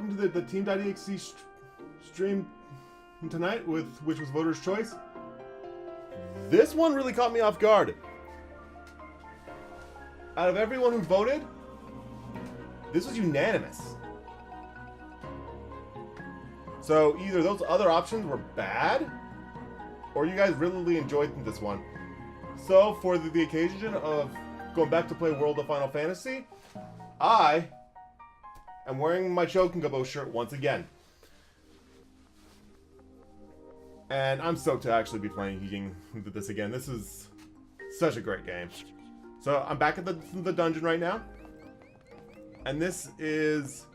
welcome to the Team.EXE stream tonight, which was Voter's Choice. This one really caught me off guard. Out of everyone who voted, this was unanimous. So either those other options were bad, or you guys really enjoyed this one. So for the occasion of going back to play World of Final Fantasy, I am wearing my Chocobo shirt once again. And I'm stoked to actually be playing this again. This is such a great game. So I'm back at the dungeon right now. And this is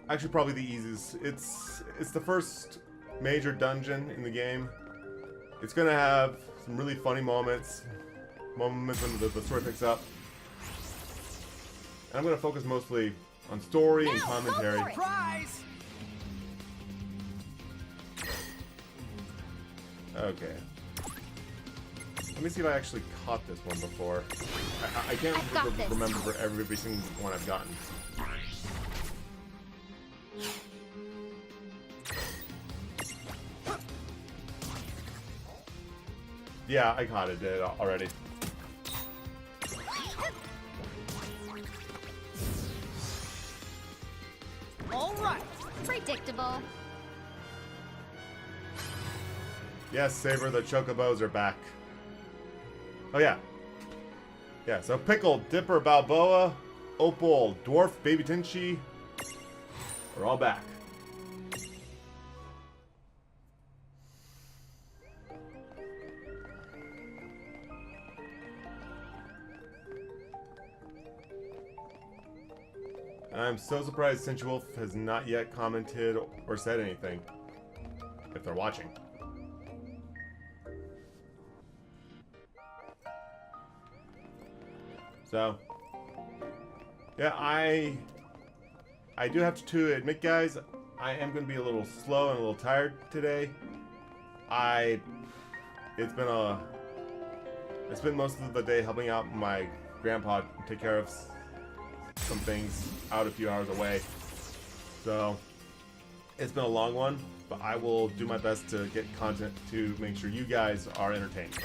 actually probably the easiest. It's the first major dungeon in the game. It's gonna have some really funny moments when the story picks up. And I'm gonna focus mostly on story and commentary. Prize! Okay. Let me see if I actually caught this one before. I can't remember for every single one I've gotten. Yeah, I caught it already. All right. Predictable. Yes, Saber, the Chocobos are back. Oh, yeah. Yeah, so Pickle, Dipper, Balboa, Opal, Dwarf, Baby Tinchi are all back. I'm so surprised Cinch Wolf has not yet commented or said anything. If they're watching. So, yeah, I do have to admit, guys, I am going to be a little slow and a little tired today. It's been most of the day helping out my grandpa take care of some things out a few hours away. So, it's been a long one, but I will do my best to get content to make sure you guys are entertained.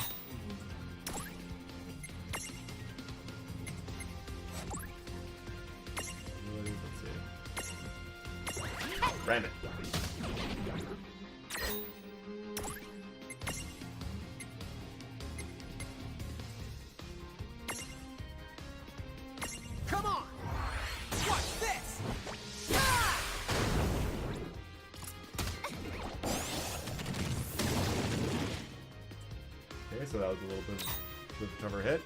Ram it. Come on. Watch this. Ah! Okay, so that was a little bit of a tougher hit.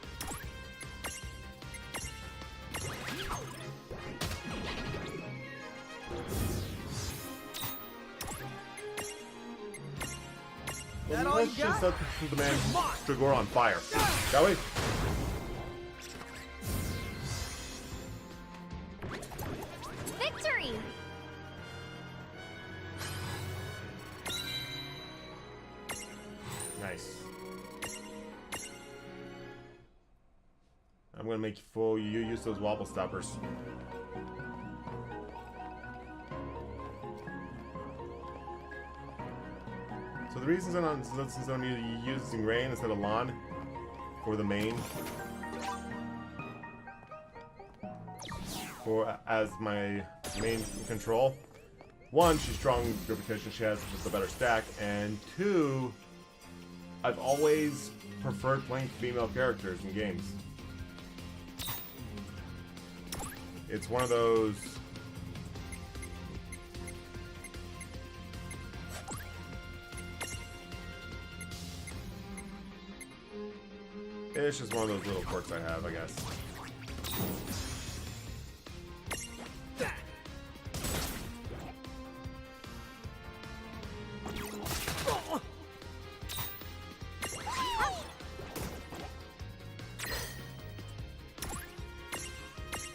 That all Let's you just got? set the man Dragor on fire, shall we? Victory! Nice. I'm gonna make full you use those wobble stoppers. So the reasons since I'm using Rain instead of Lon for the main as my main control. One, she's strong because she has just a better stack, and two, I've always preferred playing female characters in games. It's one of those. It's just one of those little quirks I have, I guess.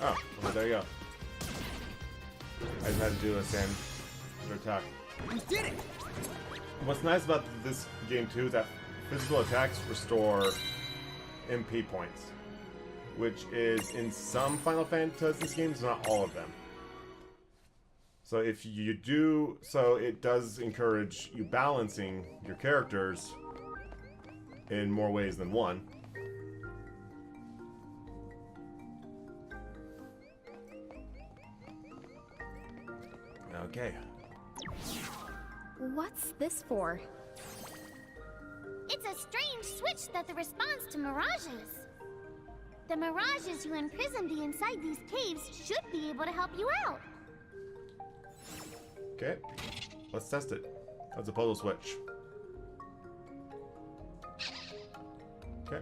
Oh, well, there you go. I just had to do a sand attack. We did it. What's nice about this game too is that physical attacks restore MP points, which is in some Final Fantasy games, not all of them. So if you do, so it does encourage you balancing your characters in more ways than one. Okay. What's this for? It's a strange switch that responds to mirages. The mirages you imprison inside these caves should be able to help you out. Okay. Let's test it. That's a puzzle switch. Okay.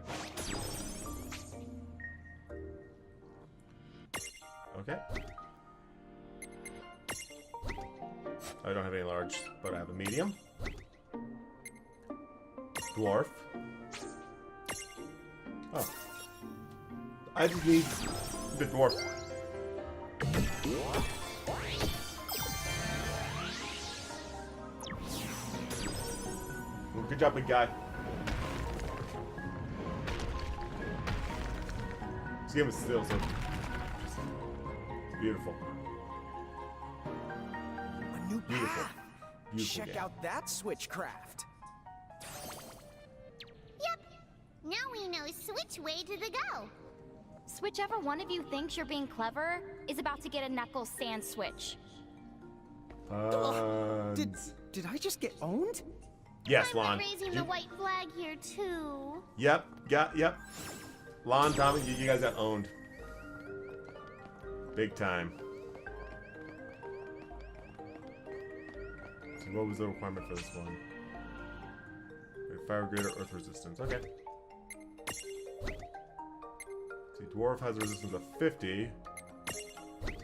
Okay. I don't have any large, but I have a medium. Dwarf. Oh. I just need the dwarf. Good job, big guy. This game is still so beautiful. A new Beautiful. path. Beautiful Check game. out that switchcraft. Yep. Now we know which way to the go. Whichever one of you thinks you're being clever is about to get a knuckle sand switch. Did I just get owned? Yes, I'm Lon. raising You- the white flag here too. Yep, yep. Lon, Tommy, you guys got owned. Big time. So what was the requirement for this one? Fire greater earth resistance. Okay. See, dwarf has a resistance of 50.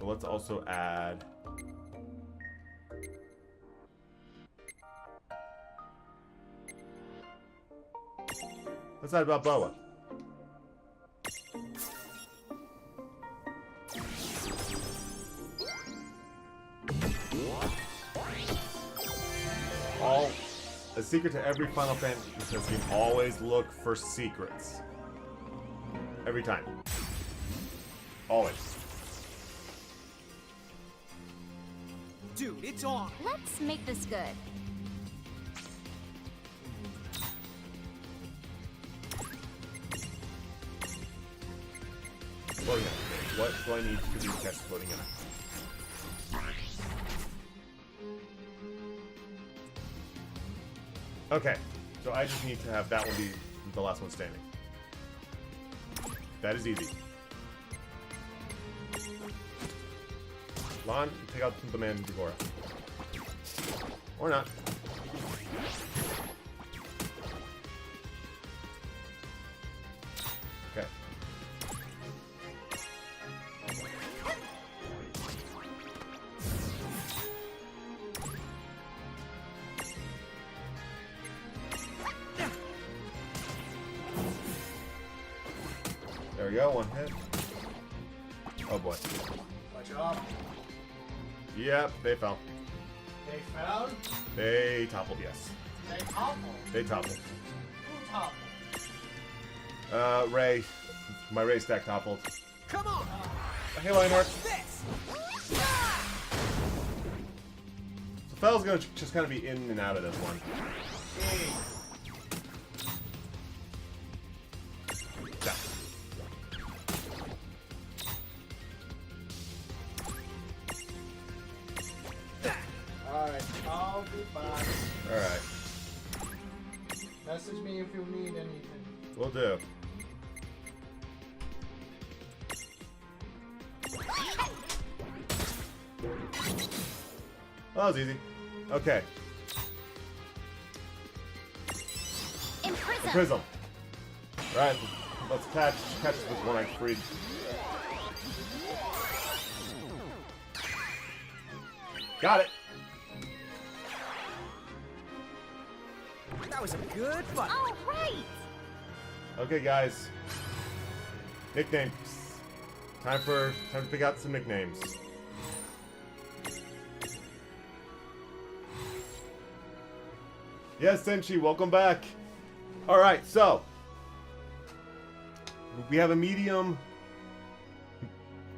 So let's also add. Let's add Balboa. A secret to every Final Fantasy game, always look for secrets. Every time. Always. Dude, it's on. Let's make this good. Floating eye. What do I need to do to catch floating eye? Okay, so I just need to have that one be the last one standing. That is easy. Lon, take out the man Dagora. Or not. Okay. There we go, one hit. Oh boy. Watch out. Yep, they fell. They found. They toppled, yes. They toppled. They toppled. Who toppled? Ray. My Ray stack toppled. Come on. Hey, Lionheart. This. So Fell's gonna just kind of be in and out of this one. Hey. Yeah. Alright, I'll be back. Alright. Message me if you need anything. Will do. Well, that was easy. Okay. Imprison. Prism. Alright, let's catch this one I freed. Got it! That was a good fight. All right. Okay, guys. Nicknames. Time to pick out some nicknames. Yes, Senshi, welcome back. Alright, so we have a medium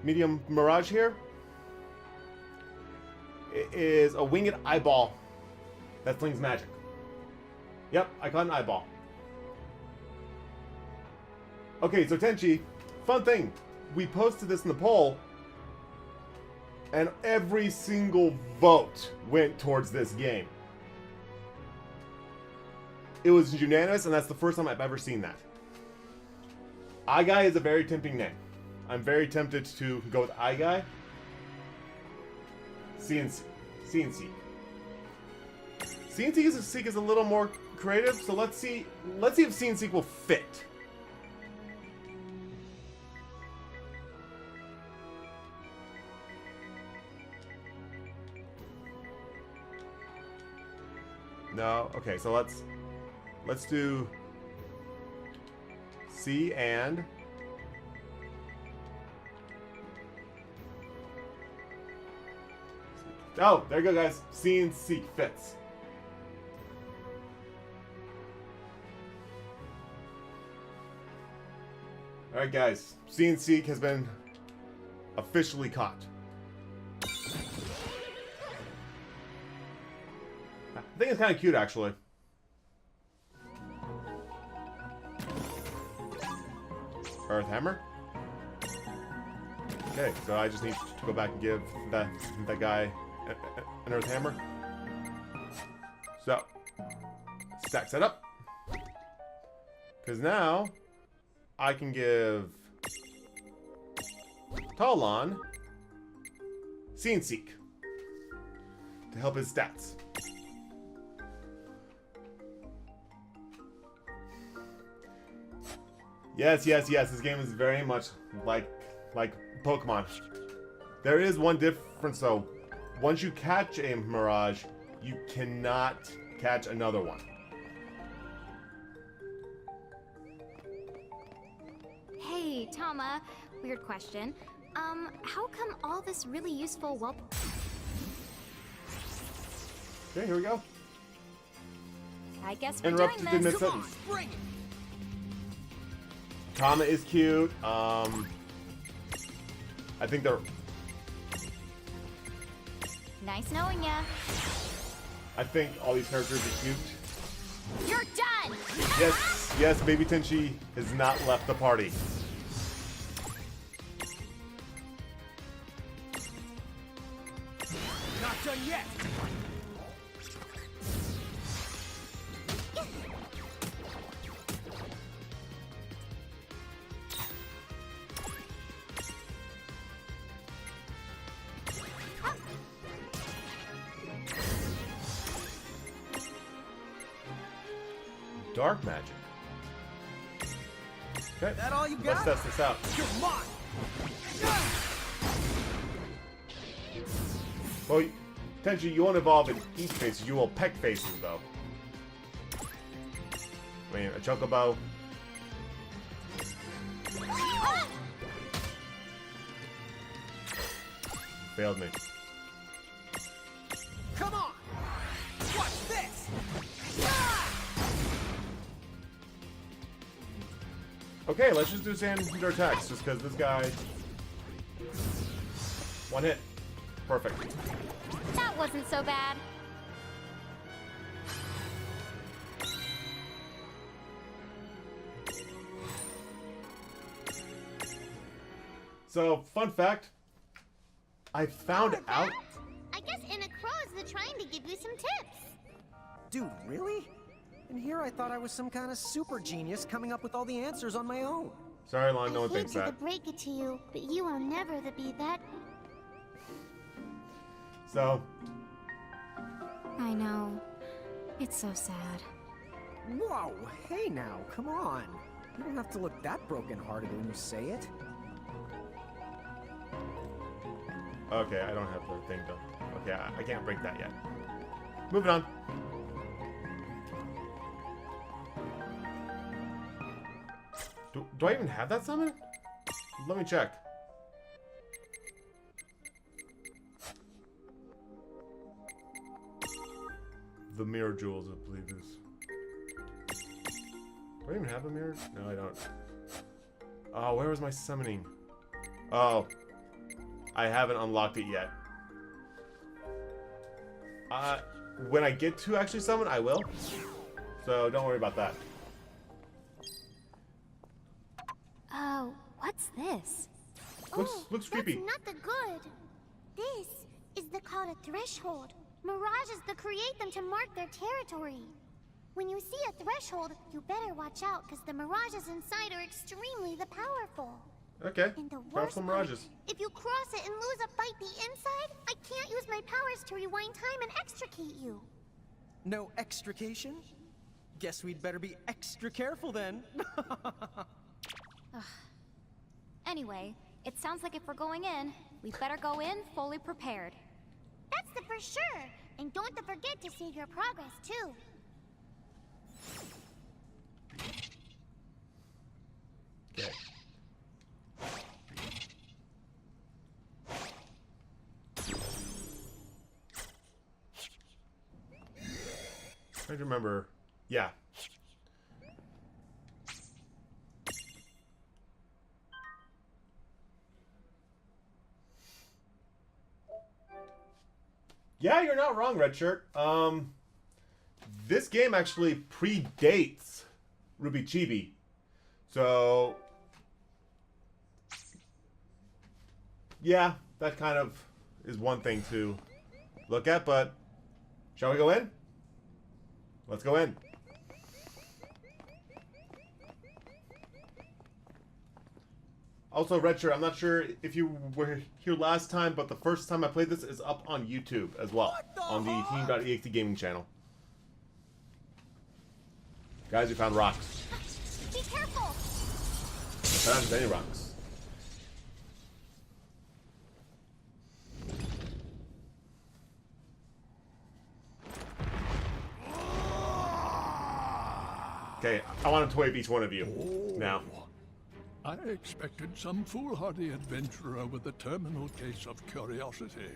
Mirage here. It is a winged eyeball that slings magic. Yep, I caught an eyeball. Okay, so Tenchi, fun thing. We posted this in the poll, and every single vote went towards this game. It was unanimous, and that's the first time I've ever seen that. iGuy is a very tempting name. I'm very tempted to go with iGuy. CNC. CNC is a little more creative, so let's see if CNC will fit. No, okay, so let's do C and oh, there you go, guys. CNC fits. All right, guys. CNC has been officially caught. I think it's kind of cute, actually. Earth Hammer. Okay, so I just need to go back and give that guy an Earth Hammer. So, stack set up. Because now, I can give Talon Seek to help his stats. Yes. This game is very much like Pokemon. There is one difference though. Once you catch a Mirage, you cannot catch another one. Hey, Tama. Weird question. How come all this really useful Okay, here we go. I guess we're Interrupted doing in this. mid-sentence. Bring it. Tama is cute. I think they're... Nice knowing ya. I think all these characters are cute. You're done! Yes, Baby Tenchi has not left the party. Not done yet. Dark magic. Okay, That all you let's got? test this out. You're mine. Well, Tenchi, you won't evolve in each phase. You will peck phases, though. I mean, a chocobo. Failed me. Come on. Watch this. Okay, let's just do standard attacks, just because this guy... One hit. Perfect. That wasn't so bad. So, fun fact. I found out... I guess Inna Crows are trying to give you some tips. Dude, really? And here I thought I was some kind of super genius coming up with all the answers on my own. Sorry, Lon, no I one hate thinks to that. break it to you, but you will never be that. So, I know. It's so sad. Whoa, hey now, come on. You don't have to look that broken-hearted when you say it. okay, I don't have the thing done. Okay, I can't break that yet. Moving on. Do I even have that summon? Let me check. The mirror jewels, I believe is. Do I even have a mirror? No, I don't. Oh, where was my summoning? Oh, I haven't unlocked it yet. When I get to actually summon, I will. So don't worry about that. Oh, what's this? Looks creepy. That's not the good. This is the called a threshold. Mirages that create them to mark their territory. When you see a threshold, you better watch out because the mirages inside are extremely powerful. Okay. And the worst Powerful part, mirages. if you cross it and lose a fight the inside, I can't use my powers to rewind time and extricate you. No extrication? Guess we'd better be extra careful then. Anyway, it sounds like if we're going in, we better go in fully prepared. That's the for sure. And don't forget to save your progress too. Okay. I remember. Yeah. Yeah, you're not wrong, Red Shirt. This game actually predates Ruby Chibi. So, yeah, that kind of is one thing to look at, but shall we go in? Let's go in. Also, Red Shirt, I'm not sure if you were here last time, but the first time I played this is up on YouTube as well, on the Team.EXE gaming channel. Guys, we found rocks. Be careful! Not just any rocks. Okay, I want to wave each one of you now. I expected some foolhardy adventurer with a terminal case of curiosity.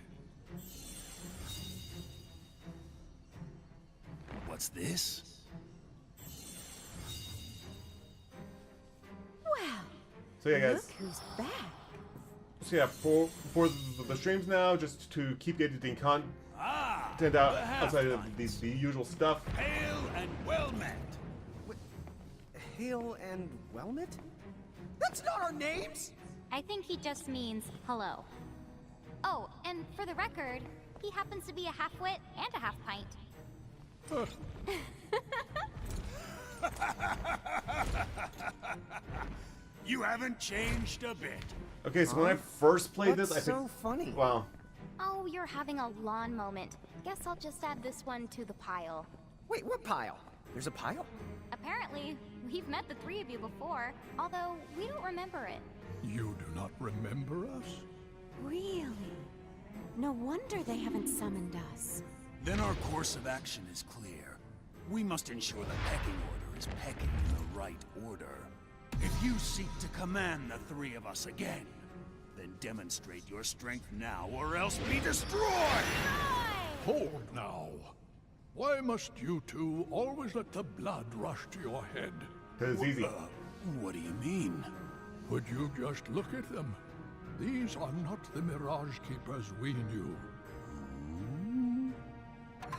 What's this? Well, So yeah, guys. look who's back. So yeah, for the streams now, just to keep getting content out outside of the usual stuff. Hail and well met. Hail and Wellmet? That's not our names! I think he just means hello. Oh, and for the record, he happens to be a half-wit and a half-pint. You haven't changed a bit. Okay, so when I first played this, I That's think. so funny. Wow. Oh, you're having a lawn moment. Guess I'll just add this one to the pile. Wait, what pile? There's a pile? Apparently, we've met the three of you before, although we don't remember it. You do not remember us? Really? No wonder they haven't summoned us. Then our course of action is clear. We must ensure the pecking order is pecking in the right order. If you seek to command the three of us again, then demonstrate your strength now or else be destroyed! Hold now. Why must you two always let the blood rush to your head? Because it's easy. What do you mean? Would you just look at them? These are not the Mirage Keepers we knew.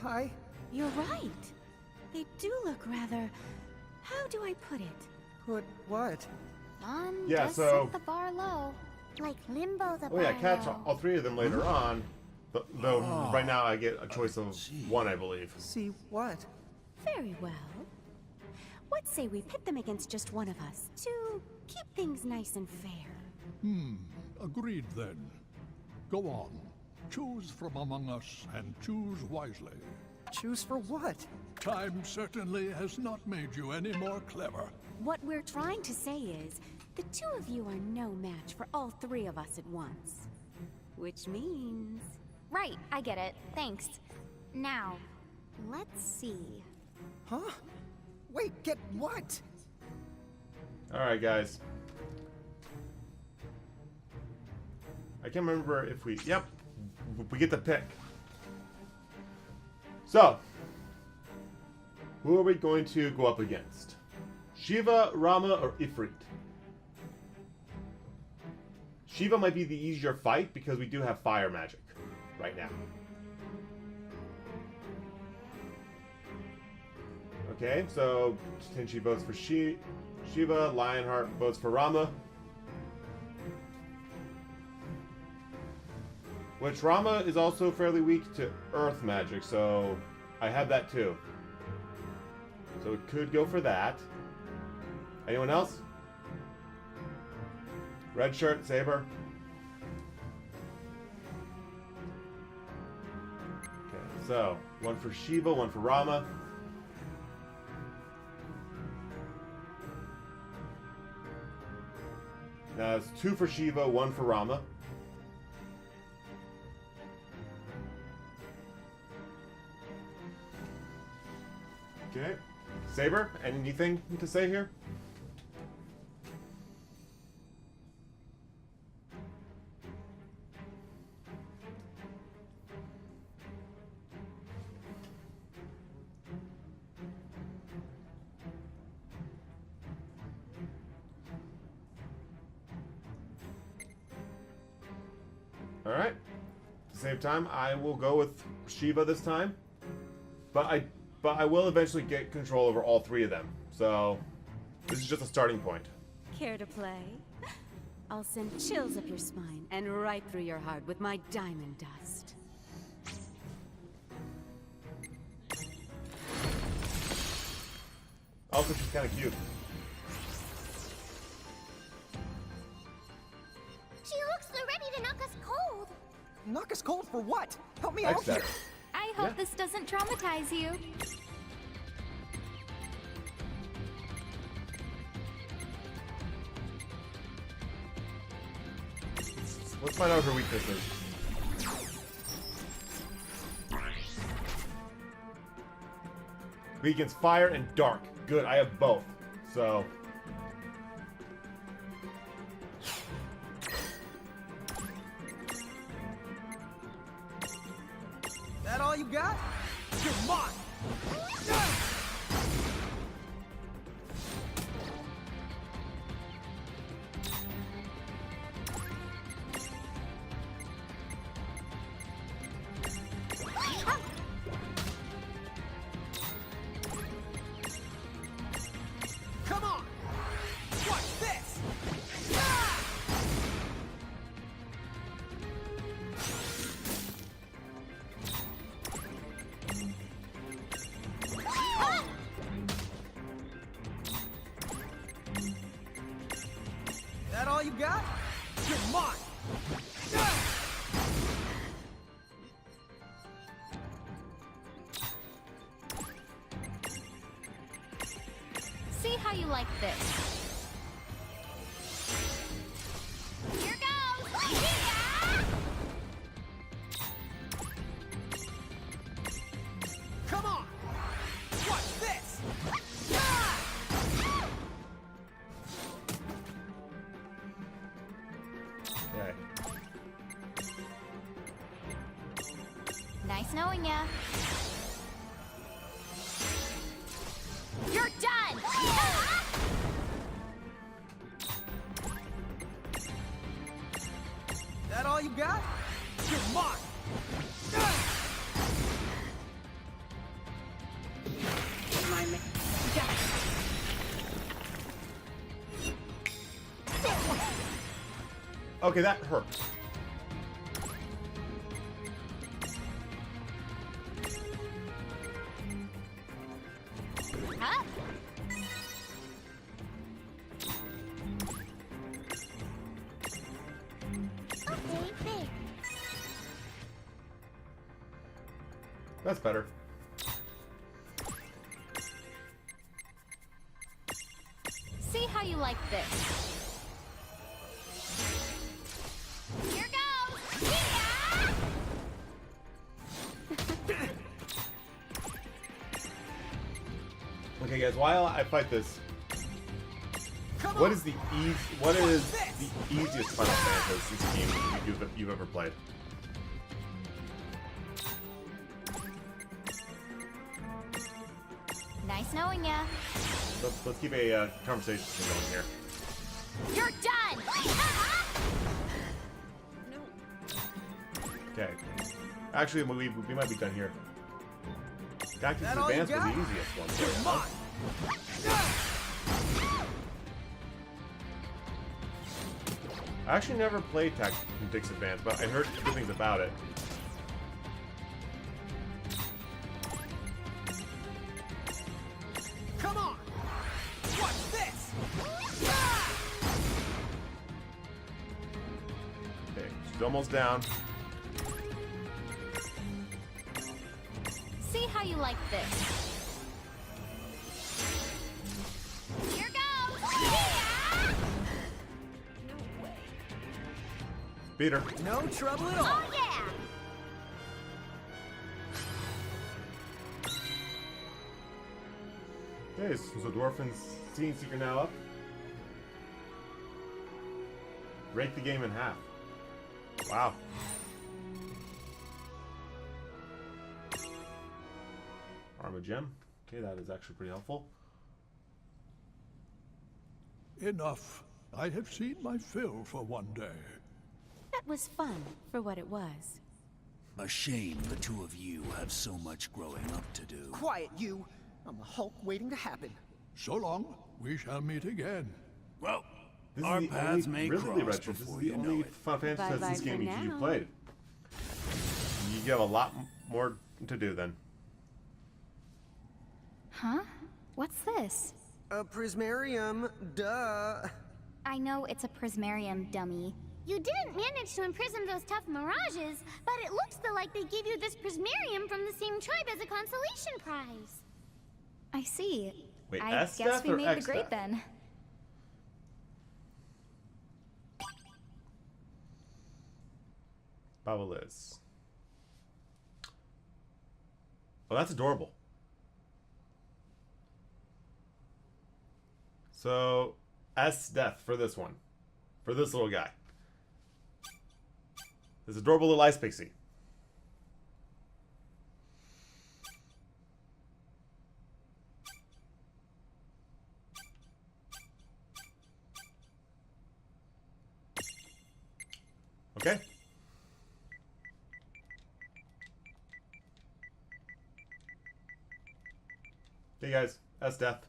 Hi. You're right. They do look rather... How do I put it? Put what? Yeah, Just so- set the bar low. Like Limbo the Oh yeah, catch Barlow. all three of them later on. Though right now I get a choice of one, I believe. See what? Very well. What say we pit them against just one of us to keep things nice and fair? Agreed then. Go on. Choose from among us and choose wisely. Choose for what? Time certainly has not made you any more clever. What we're trying to say is, the two of you are no match for all three of us at once. Which means... Right, I get it. Thanks. Now, let's see. Huh? Wait, get what? Alright, guys. I can't remember if we... Yep. We get the pick. So. Who are we going to go up against? Shiva, Rama, or Ifrit? Shiva might be the easier fight because we do have fire magic right now. Okay, so Tenchi votes for Shiva, Lionheart votes for Rama. Which Rama is also fairly weak to earth magic, so I have that too. So it could go for that. Anyone else? Red shirt, Saber. Okay, so one for Shiva, one for Rama. Now it's 2 for Shiva, 1 for Rama. Okay. Saber, anything to say here? Alright. To save time, I will go with Shiva this time. But I will eventually get control over all 3 of them. So this is just a starting point. Care to play? I'll send chills up your spine and right through your heart with my diamond dust. Also, she's kind of cute. She looks so ready to knock us cold. Knock us cold for what? Help me out Excellent. here. I hope Yeah. this doesn't traumatize you. Let's find out her weaknesses. Weak against fire and dark. Good, I have both. So That all you got? You're mine! Come on! Watch this! That all you got? You're mine! See how you like this. Here goes! Yeah! Come on! Watch this! okay. Nice knowing ya. You're done! That all you got? You're mine! Okay, that hurt. Huh? Okay, there. That's better. See how you like this. Here goes! Yeah! Okay, guys, while I fight this, Come what on! is the easiest Final Fantasy game you've ever played? Nice knowing ya. Let's keep a conversation going here. You're done! Okay. Actually, we might be done here. Tactics That all you Advanced was the got? easiest one. There, huh? I actually never played Tactics Advanced, but I heard good things about it. Come on! What's this? Okay, she's almost down. See how you like this. Here goes! Yeah! No way. Beat her. No trouble at all. Oh yeah! Okay, so Dwarfen's Scene Seeker now up. Break the game in half. Wow. Armor Gem. Okay, that is actually pretty helpful. Enough. I have seen my fill for one day. That was fun, for what it was. A shame the two of you have so much growing up to do. Quiet, you. I'm a Hulk waiting to happen. So long. We shall meet again. Well, This our is the paths only, may really cross retro. This is before the you know only it. Final Fantasy Bye-bye Tactics for game you now. played. You have a lot more to do then. Huh? What's this? A Prismarium, duh. I know it's a Prismarium, dummy. You didn't manage to imprison those tough mirages, but it looks like they gave you this Prismarium from the same tribe as a consolation prize. I see. Wait, I S guess death we or made X the grade death? then. Baba Liz. Oh, that's adorable. So, S death for this one. For this little guy. This adorable little ice pixie. Okay. Hey guys, S death.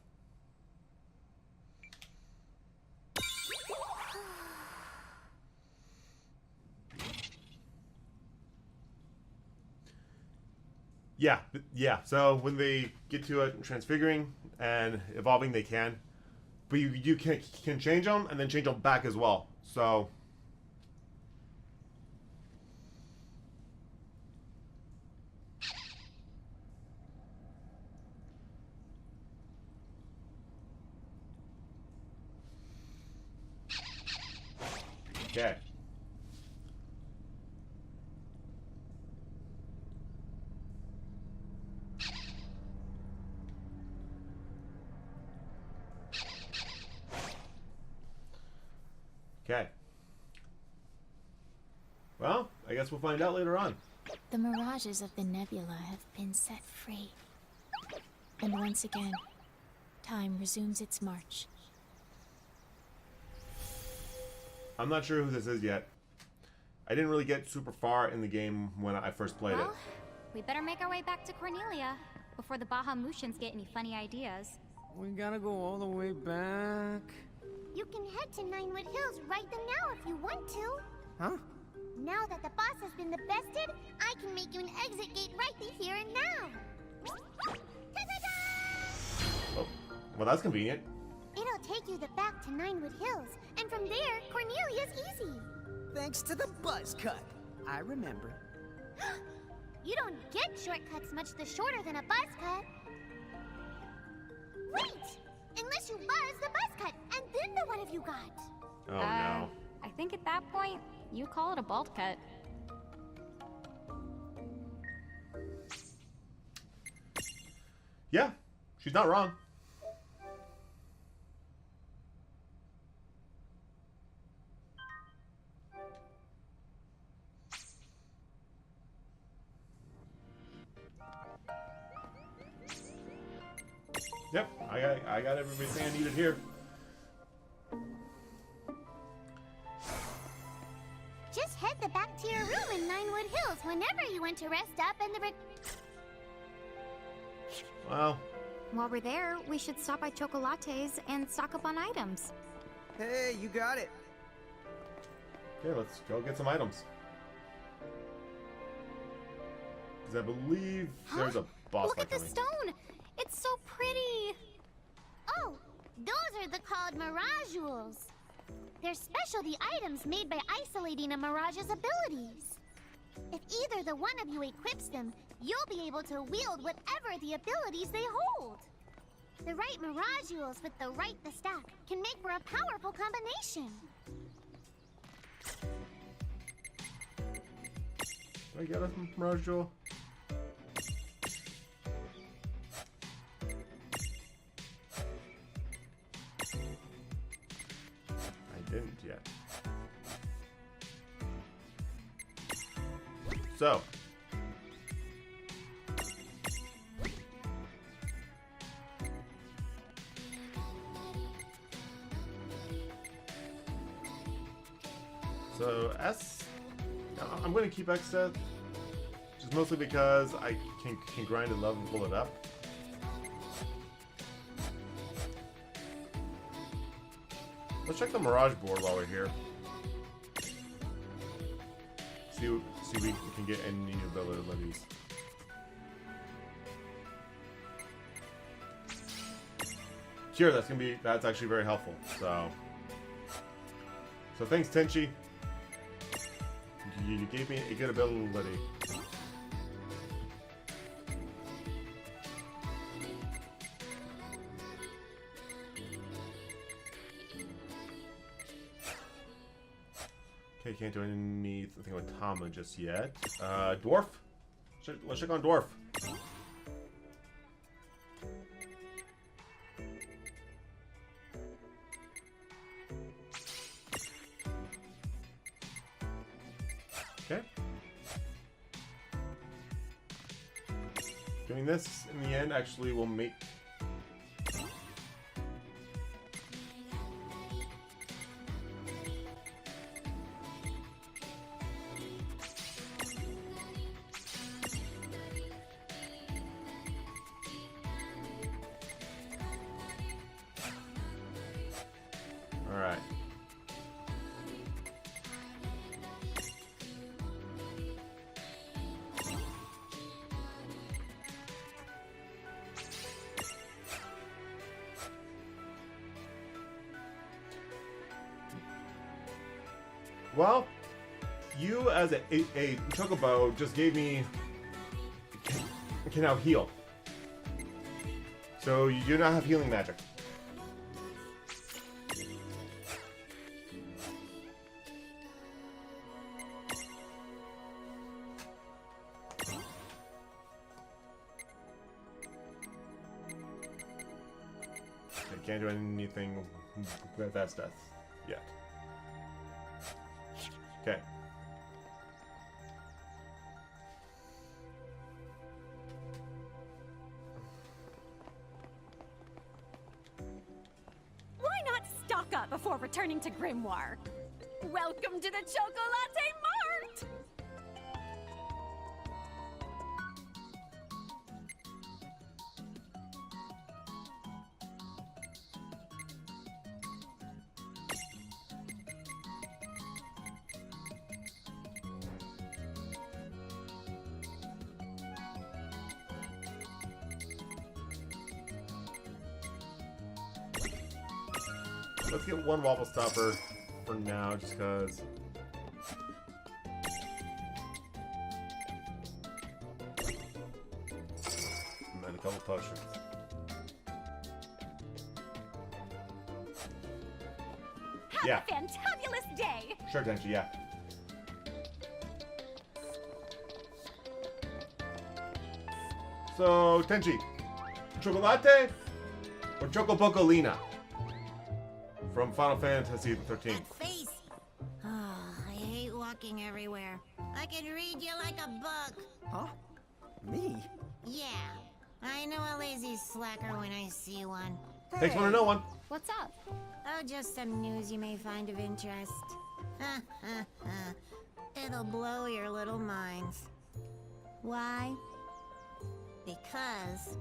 Yeah. So when they get to it, transfiguring and evolving, they can, but you can change them and then change them back as well. So. Okay. Okay. Well, I guess we'll find out later on. The mirages of the nebula have been set free. And once again, time resumes its march. I'm not sure who this is yet. I didn't really get super far in the game when I first played Well, it. we better make our way back to Cornelia before the Bahamutians get any funny ideas. We gotta go all the way back. You can head to Ninewood Hills right then now if you want to. Huh? Now that the boss has been bested, I can make you an exit gate right here and now. Ta-da-da! Oh, well, that's convenient. It'll take you back to Ninewood Hills, and from there, Cornelia's easy. Thanks to the buzz cut. I remember. You don't get shortcuts much shorter than a buzz cut. Wait! Unless you buzz the buzz cut, and then what have you got? Oh no. I think at that point, you call it a bolt cut. Yeah, she's not wrong. Yep, I got everything I needed here. Just head back to your room in Ninewood Hills whenever you want to rest up and Well, While we're there, we should stop by Chocolates and stock up on items. Hey, you got it. okay, let's go get some items. Because I believe there's a boss Look fight at the coming. stone! It's so pretty! Oh, those are the called Mirajules. They're specialty items made by isolating a Mirage's abilities. If either the one of you equips them, you'll be able to wield whatever the abilities they hold. The right Mirajules with the right the stack can make for a powerful combination. Do I get a Mirage Jewel? I didn't yet. So. So S, I'm going to keep X set, just mostly because I can grind and love and pull it up. Let's check the Mirage board while we're here. See if we can get any new abilities. Sure, that's actually very helpful. So thanks, Tenchi. You gave me a good ability. Okay, can't do anything with Tama just yet. Dwarf? Let's check on Dwarf. Okay. Doing this in the end actually will make all right. Well, you as a chocobo just gave me can now heal. So you do not have healing magic. I can't do anything with that stuff yet. Okay. Why not stock up before returning to Grimoire? Welcome to the Chocolate Mart! Let's get one wobble stopper for now, just because. And then a couple potions. Have a fantabulous day! Sure, Tenchi, yeah. So, Tenchi, Chocolate or Chocobocolina from Final Fantasy XIII? That face! Oh, I hate walking everywhere. I can read you like a book. Huh? Me? Yeah, I know a lazy slacker when I see one. Takes one to know one. What's up? Oh, just some news you may find of interest. It'll blow your little minds. Why? Because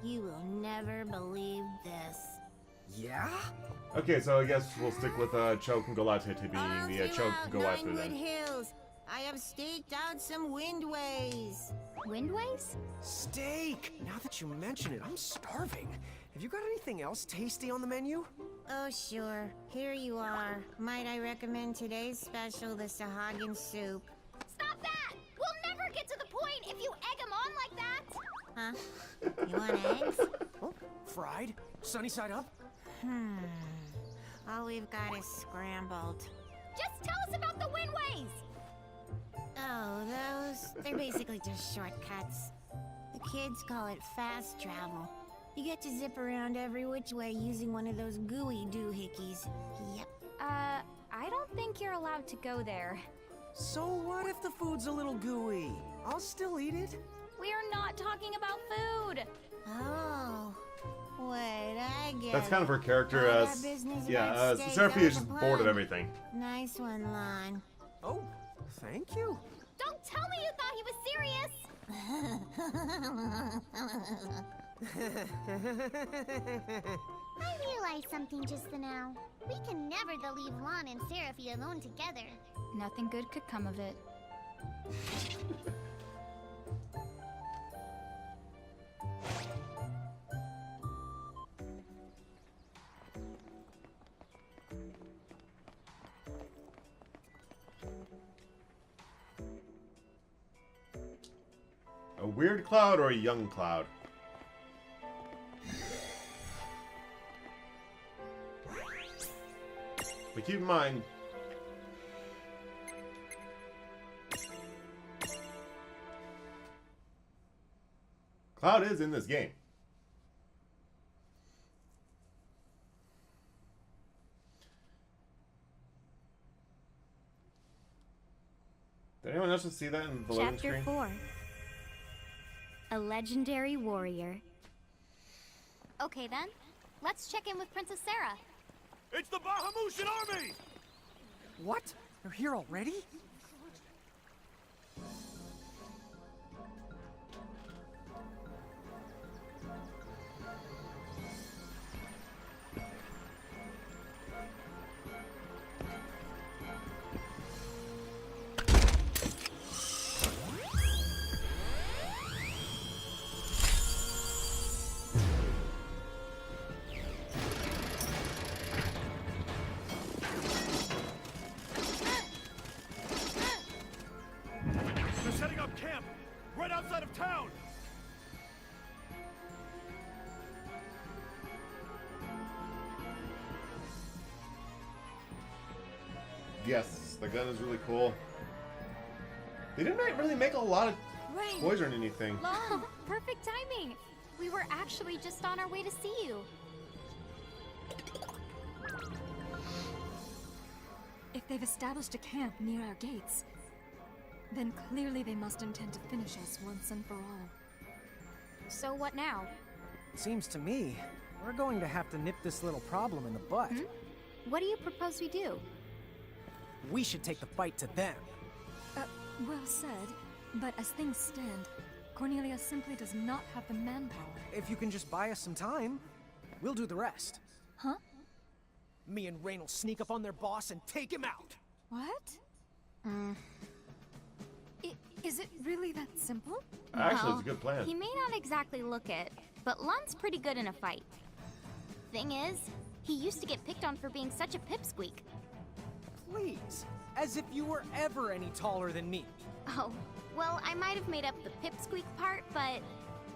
you will never believe this. Yeah? Okay, so I guess we'll stick with Choke and Golate to being the Choke and Go Waifu Ninewood then. Hills, I have staked out some windways. Windways? Steak! Now that you mention it, I'm starving. Have you got anything else tasty on the menu? Oh, sure. Here you are. Might I recommend today's special, the Sahagin soup? Stop that! We'll never get to the point if you egg him on like that! Huh? You want eggs? Oh, fried? Sunny side up? All we've got is scrambled. Just tell us about the windways! Oh, they're basically just shortcuts. The kids call it fast travel. You get to zip around every which way using one of those gooey doohickeys. Yep. I don't think you're allowed to go there. So what if the food's a little gooey? I'll still eat it. We are not talking about food! Oh. Wait, I get That's kind of her character All as... that business Yeah, about steak Seraphia is over just bored of pun. everything. Nice one, Lon. Oh, thank you. Don't tell me you thought he was serious! I realized something just now. We can never leave Lon and Seraphie alone together. Nothing good could come of it. A weird cloud or a young cloud? But keep in mind, Cloud is in this game. Did anyone else just see that in the loading Chapter screen? 4. A legendary warrior. Okay then, let's check in with Princess Sarah. It's the Bahamutian army! What? They're here already? They're setting up camp right outside of town! Yes, the gun is really cool. They didn't really make a lot of Right. toys or anything. Lon, perfect timing! We were actually just on our way to see you. If they've established a camp near our gates, then clearly they must intend to finish us once and for all. So what now? Seems to me, we're going to have to nip this little problem in the bud. What do you propose we do? We should take the fight to them. Well said, but as things stand, Cornelia simply does not have the manpower. If you can just buy us some time, we'll do the rest. Huh? Me and Rain will sneak up on their boss and take him out. What? Is it really that simple? Actually, Well, it's a good plan. He may not exactly look it, but Lun's pretty good in a fight. Thing is, he used to get picked on for being such a pipsqueak. Please, as if you were ever any taller than me. Oh, well, I might have made up the pipsqueak part, but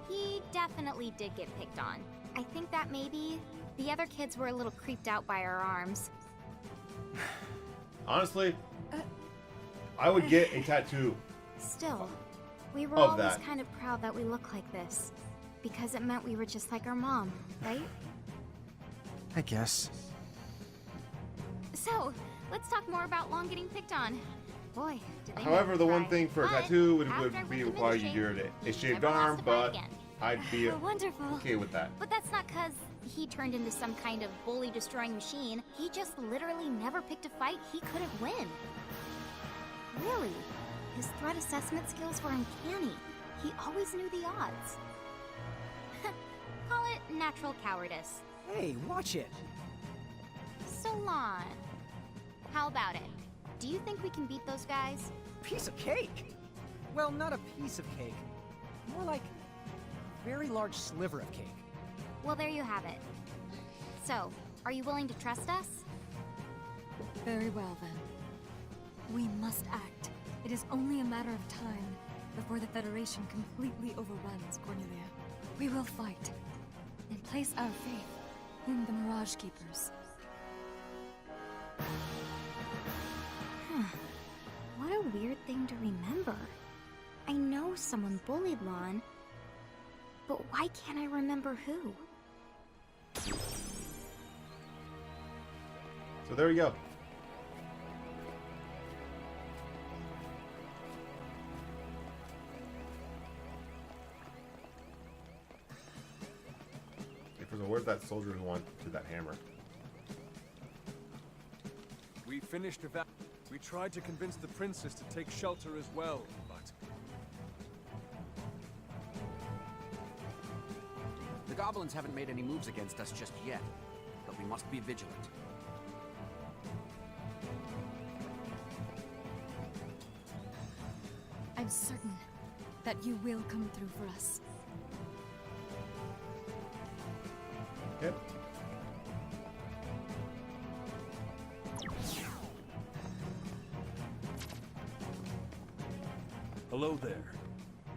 he definitely did get picked on. I think that maybe the other kids were a little creeped out by our arms. Honestly, I would get a tattoo. Still, we were Of always that. kind of proud that we look like this, because it meant we were just like our mom, right? I guess. So, let's talk more about Lon getting picked on. Boy, did they However, make the me one cry. thing for a But tattoo would after I be ripped him require into you shape, to a shaved never lost arm, a fight but again. I'd be Wonderful. okay with that. But that's not because he turned into some kind of bully-destroying machine. He just literally never picked a fight he couldn't win. Really, his threat assessment skills were uncanny. He always knew the odds. Call it natural cowardice. Hey, watch it. So, Lon, how about it? Do you think we can beat those guys? Piece of cake. Well, not a piece of cake. More like a very large sliver of cake. Well, there you have it. So, are you willing to trust us? Very well, then. We must act. It is only a matter of time before the Federation completely overruns Cornelia. We will fight and place our faith in the Mirage Keepers. What a weird thing to remember. I know someone bullied Lon, but why can't I remember who? So there we go. Okay, first of all, where's that soldier who wanted that hammer? We finished we tried to convince the princess to take shelter as well, but... The goblins haven't made any moves against us just yet, but we must be vigilant. I'm certain that you will come through for us. Yep. Hello there.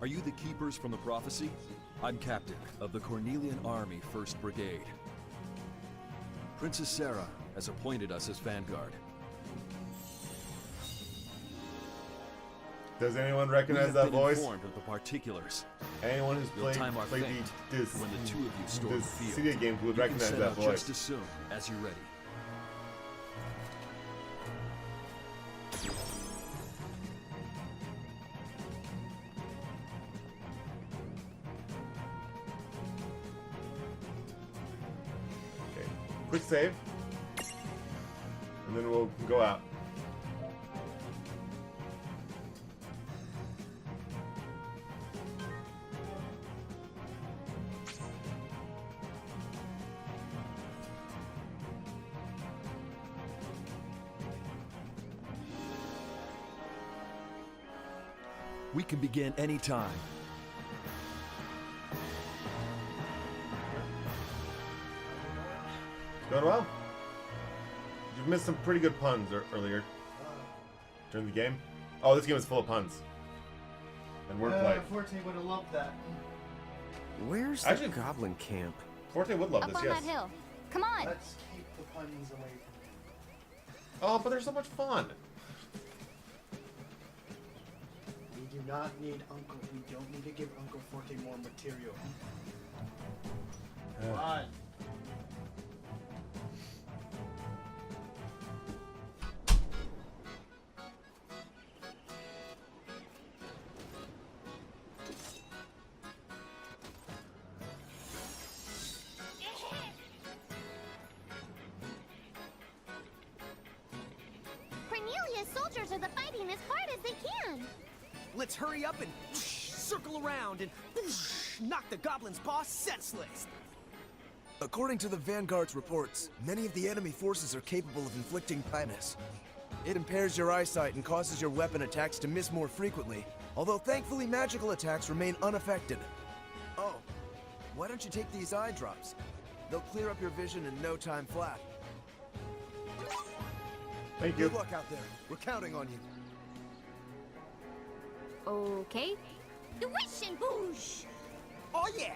Are you the keepers from the prophecy? I'm captain of the Cornelian Army 1st Brigade. Princess Sarah has appointed us as vanguard. Does anyone recognize that voice? Informed of the particulars. Anyone who's We'll time our played fate when the two of you storm the field. Cydia games would You can recognize set that out voice. just as soon as you're ready. Okay, quick save, and then we'll go out. We can begin any time. Going well. You've missed some pretty good puns earlier during the game. Oh, this game is full of puns and wordplay. Forte would have loved that. Where's the goblin camp? Forte would love Up this, on yes. that hill. Come on! Let's keep the puns away from Oh, but they're so much fun. We do not need Uncle. We don't need to give Uncle Forte more material. Come on. Cornelia's soldiers are the fighting as hard as they can. Let's hurry up and circle around and knock the goblin's boss senseless. According to the Vanguard's reports, many of the enemy forces are capable of inflicting blindness. It impairs your eyesight and causes your weapon attacks to miss more frequently, although thankfully magical attacks remain unaffected. Oh, why don't you take these eye drops? They'll clear up your vision in no time flat. Thank you. Good luck out there. We're counting on you. Okay. The wish and boosh! Oh yeah!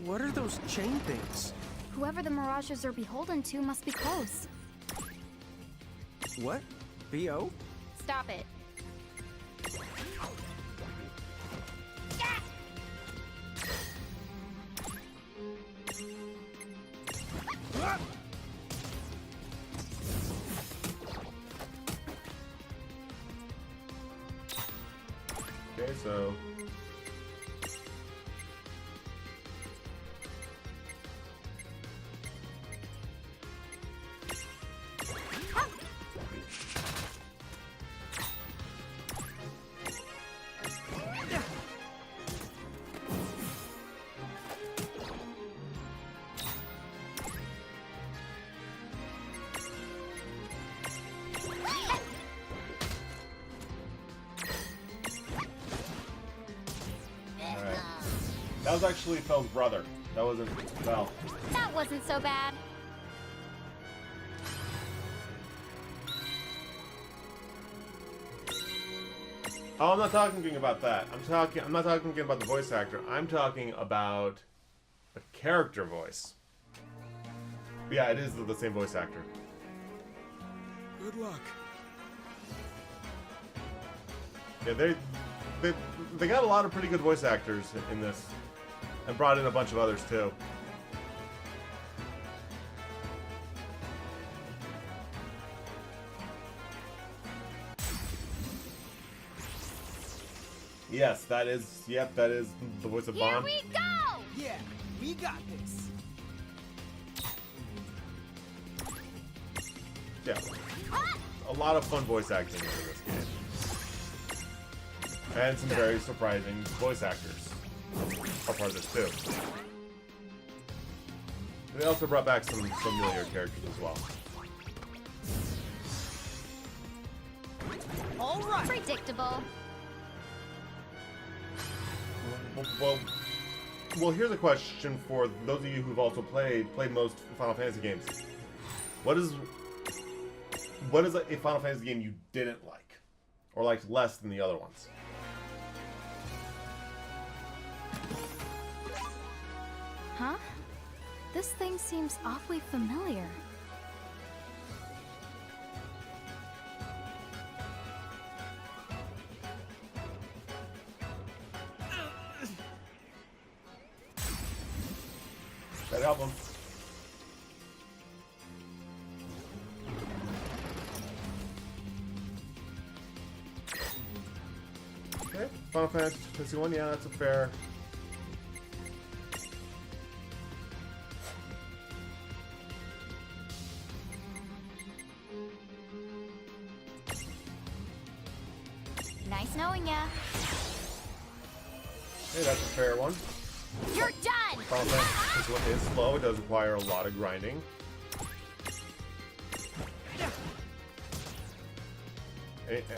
What are those chain things? Whoever the Mirages are beholden to must be close. What? B.O.? Stop it. Okay, so was actually Fel's brother. That wasn't Fel. That wasn't so bad. Oh, I'm not talking about that. I'm not talking about the voice actor. I'm talking about the character voice. But yeah, it is the same voice actor. Good luck. Yeah, they got a lot of pretty good voice actors in this, and brought in a bunch of others too. Yes, that is. Yep, that is the voice of Bond. Here we go! Yeah, we got this. Yeah, a lot of fun voice acting in this game, and some very surprising voice actors are part of this too. They also brought back some familiar characters as well. All right. Predictable. Well, here's a question for those of you who've also played most Final Fantasy games. What is a Final Fantasy game you didn't like, or liked less than the other ones? Huh? This thing seems awfully familiar. That album. Okay, Final Fantasy 1, yeah, that's a fair. Nice knowing ya. Hey, that's a fair one. You're done! Final Fantasy 1 is slow, it does require a lot of grinding.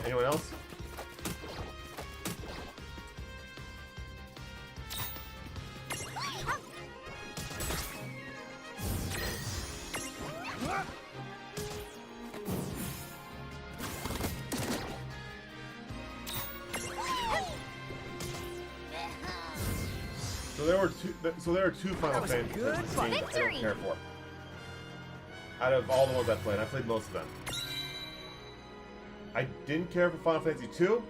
Anyone else? So there are two Final Fantasy games I don't care for. Out of all the ones I played most of them. I didn't care for Final Fantasy 2,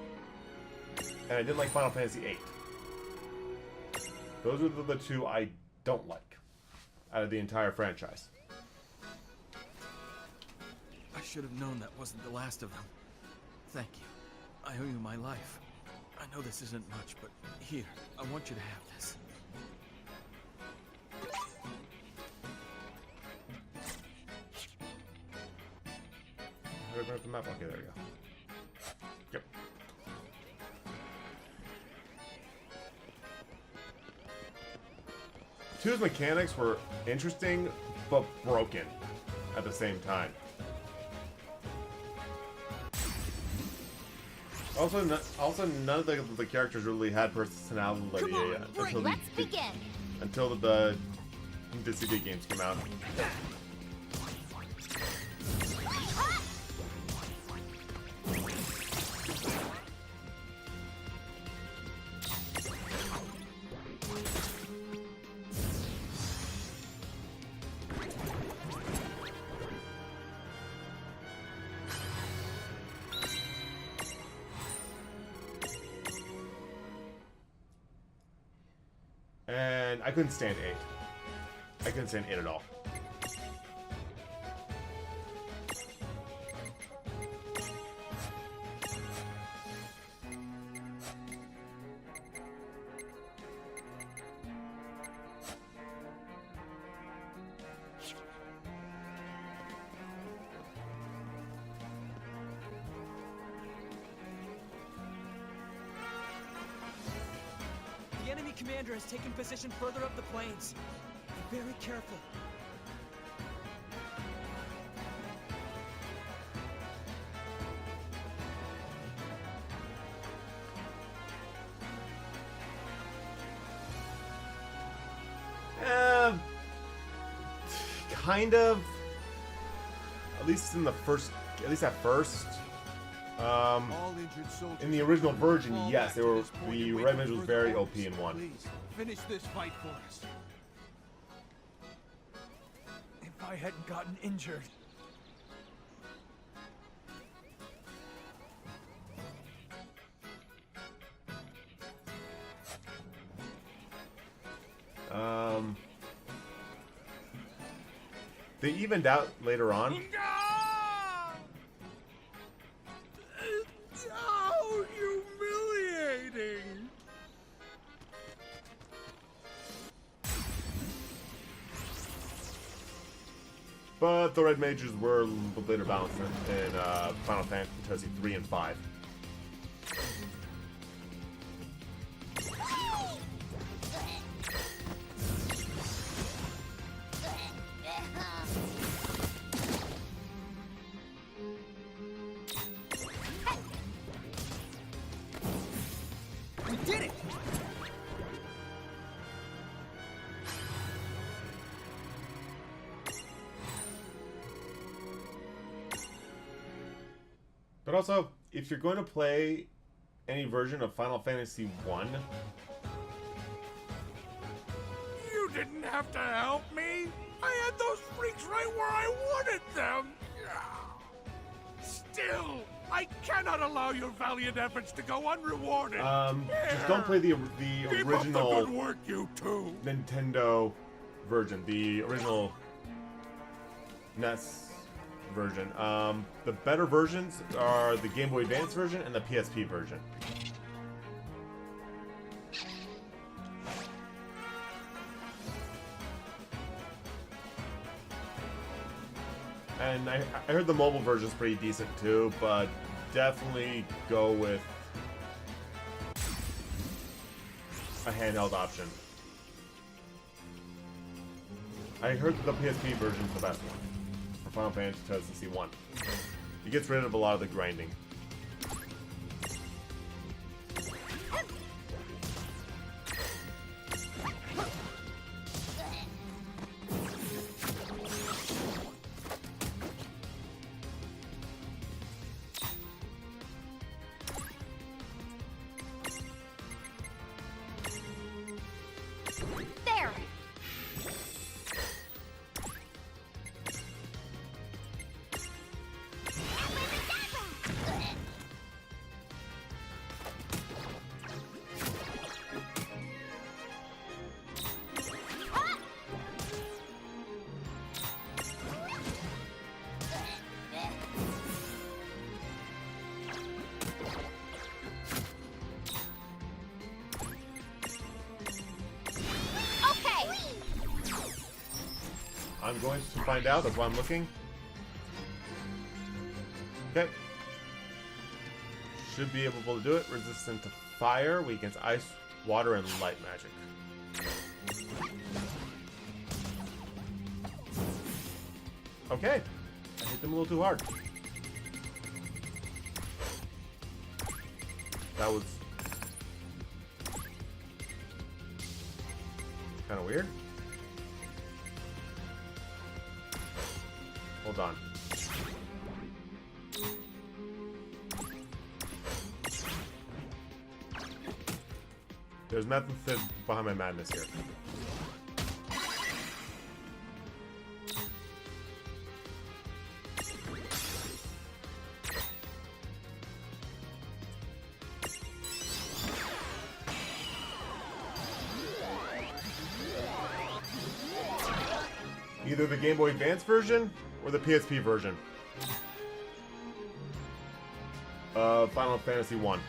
and I didn't like Final Fantasy 8. Those are the two I don't like out of the entire franchise. I should have known that wasn't the last of them. Thank you. I owe you my life. I know this isn't much, but here, I want you to have this. Open up the map. Okay, there we go. Yep. Two's mechanics were interesting, but broken at the same time. Also, none of the characters really had personality until the CD games came out. And I couldn't stand 8. I couldn't stand 8 at all. The enemy commander has taken position further up the plains. Be very careful. kind of, at least in the first, at least at first. In the original version, yes, the Red Mage was very OP in 1. Finish this fight for us. If I hadn't gotten injured. They evened out later on. Oh, humiliating! But the Red Mages were later balanced in Final Fantasy 3 and 5. We did it! But also, if you're going to play any version of Final Fantasy 1, You didn't have to help me! I had those freaks right where I wanted them! Still, I cannot allow your valiant efforts to go unrewarded! just don't play the Keep original up the good work, you two! Nintendo version, the original NES version. The better versions are the Game Boy Advance version and the PSP version. And I heard the mobile version is pretty decent too, but definitely go with a handheld option. I heard the PSP version is the best one for Final Fantasy 1. It gets rid of a lot of the grinding. There! Okay! I'm going to find out, that's why I'm looking. Okay. Should be able to do it. Resistant to fire, weak against ice, water, and light magic. Okay. I hit them a little too hard. That was kind of weird. Hold on. There's method behind my madness here. Either the Game Boy Advance version or the PSP version of Final Fantasy 1.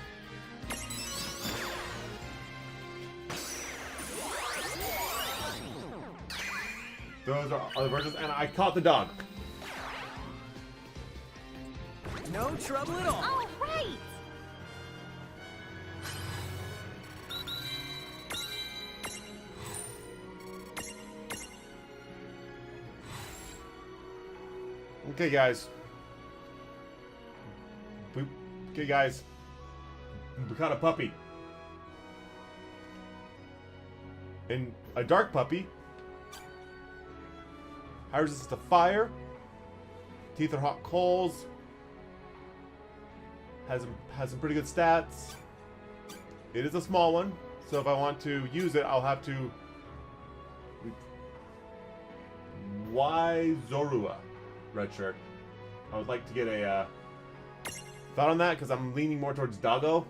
Those are the versions, and I caught the dog. No trouble at all. All right! Okay, guys. Okay, guys. We caught a puppy. And a dark puppy. high resistance to fire. Teeth are hot coals. Has some pretty good stats. It is a small one, so if I want to use it, I'll have to. Why Zorua? Red shirt. I would like to get a thought on that because I'm leaning more towards Doggo.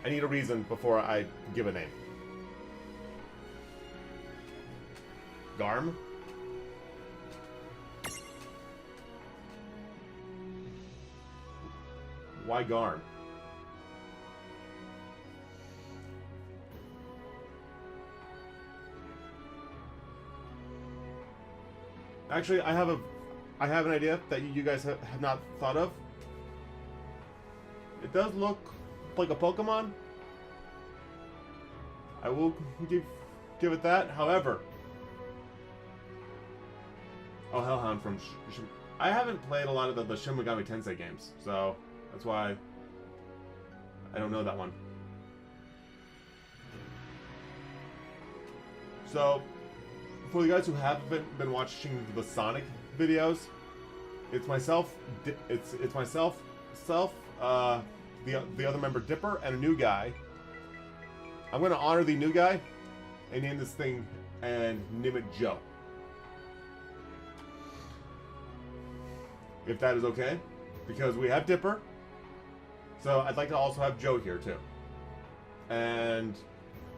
I need a reason before I give a name. Garm? Why Garm? Actually, I have an idea that you guys have not thought of. It does look like a Pokemon. I will give it that. However, oh, Hellhound from I haven't played a lot of the Shin Megami Tensei games, so that's why I don't know that one. So, for the guys who haven't been watching the Sonic videos, it's myself, the other member Dipper, and a new guy. I'm going to honor the new guy and name this thing and name it Joe. If that is okay, because we have Dipper, so I'd like to also have Joe here too. And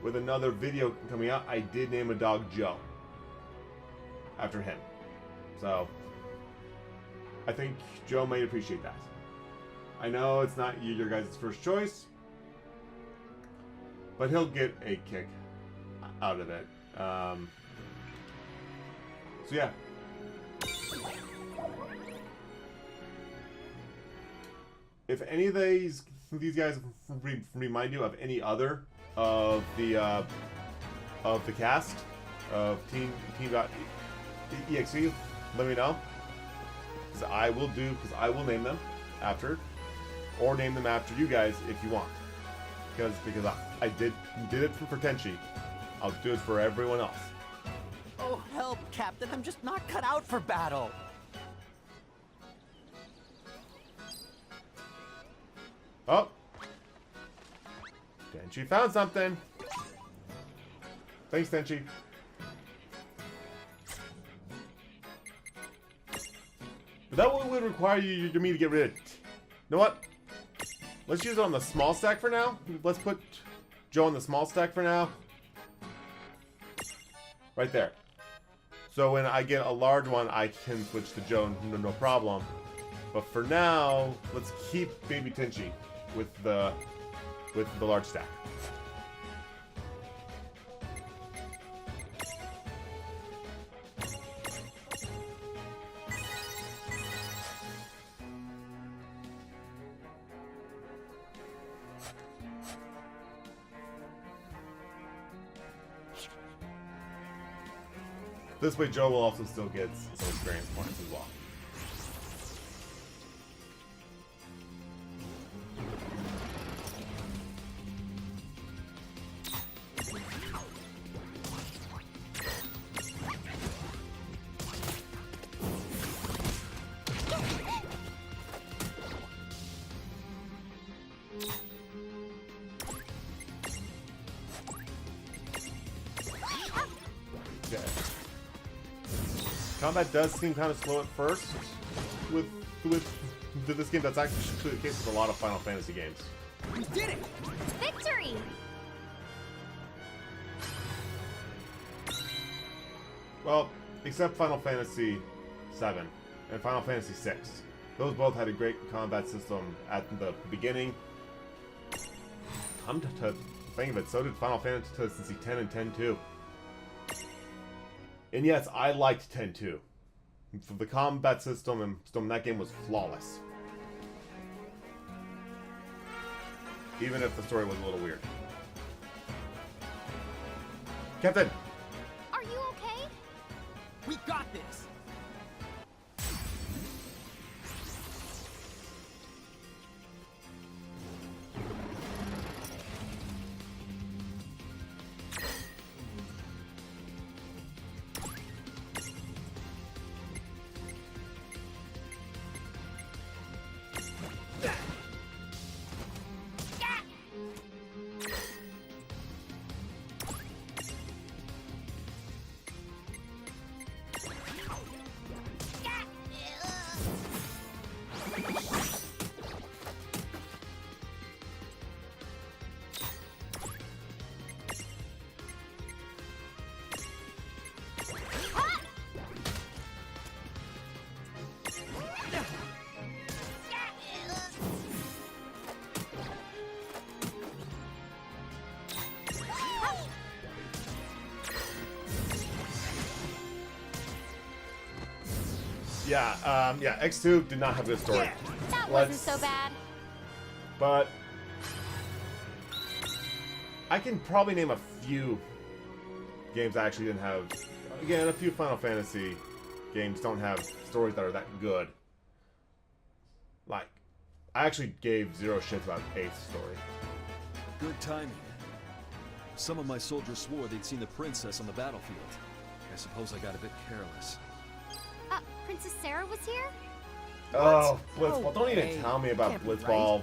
with another video coming out, I did name a dog Joe after him. So I think Joe might appreciate that. I know it's not your guys' first choice, but he'll get a kick out of it. So yeah. If any of these guys remind you of any other of the cast of Team.EXE, let me know. Because I will name them after, or name them after you guys if you want. Because I did it for Tenchi, I'll do it for everyone else. Oh, help, Captain! I'm just not cut out for battle. Oh! Tenchi found something! Thanks, Tenchi. But that would require me to get rid of it. You know what? Let's use it on the small stack for now. Let's put Joe on the small stack for now. Right there. So when I get a large one, I can switch to Joe, no problem. But for now, let's keep Baby Tenchi with the large stack. This way, Joe will also still get some experience points as well. Combat does seem kind of slow at first with this game. That's actually the case with a lot of Final Fantasy games. We did it! Victory! Well, except Final Fantasy VII and Final Fantasy VI. Those both had a great combat system at the beginning. Come to think of it, so did Final Fantasy X and X too. And yes, I liked 10 too. The combat system in that game was flawless. Even if the story was a little weird. Captain! Are you okay? We got this! Yeah, X2 did not have a good story. That wasn't so bad. But I can probably name a few games that actually didn't have. Again, a few Final Fantasy games don't have stories that are that good. Like, I actually gave zero shits about Ace's story. Good timing. Some of my soldiers swore they'd seen the princess on the battlefield. I suppose I got a bit careless. Princess Sarah was here? Oh, Blitzball. No Don't even way. tell me about Can't be Blitzball.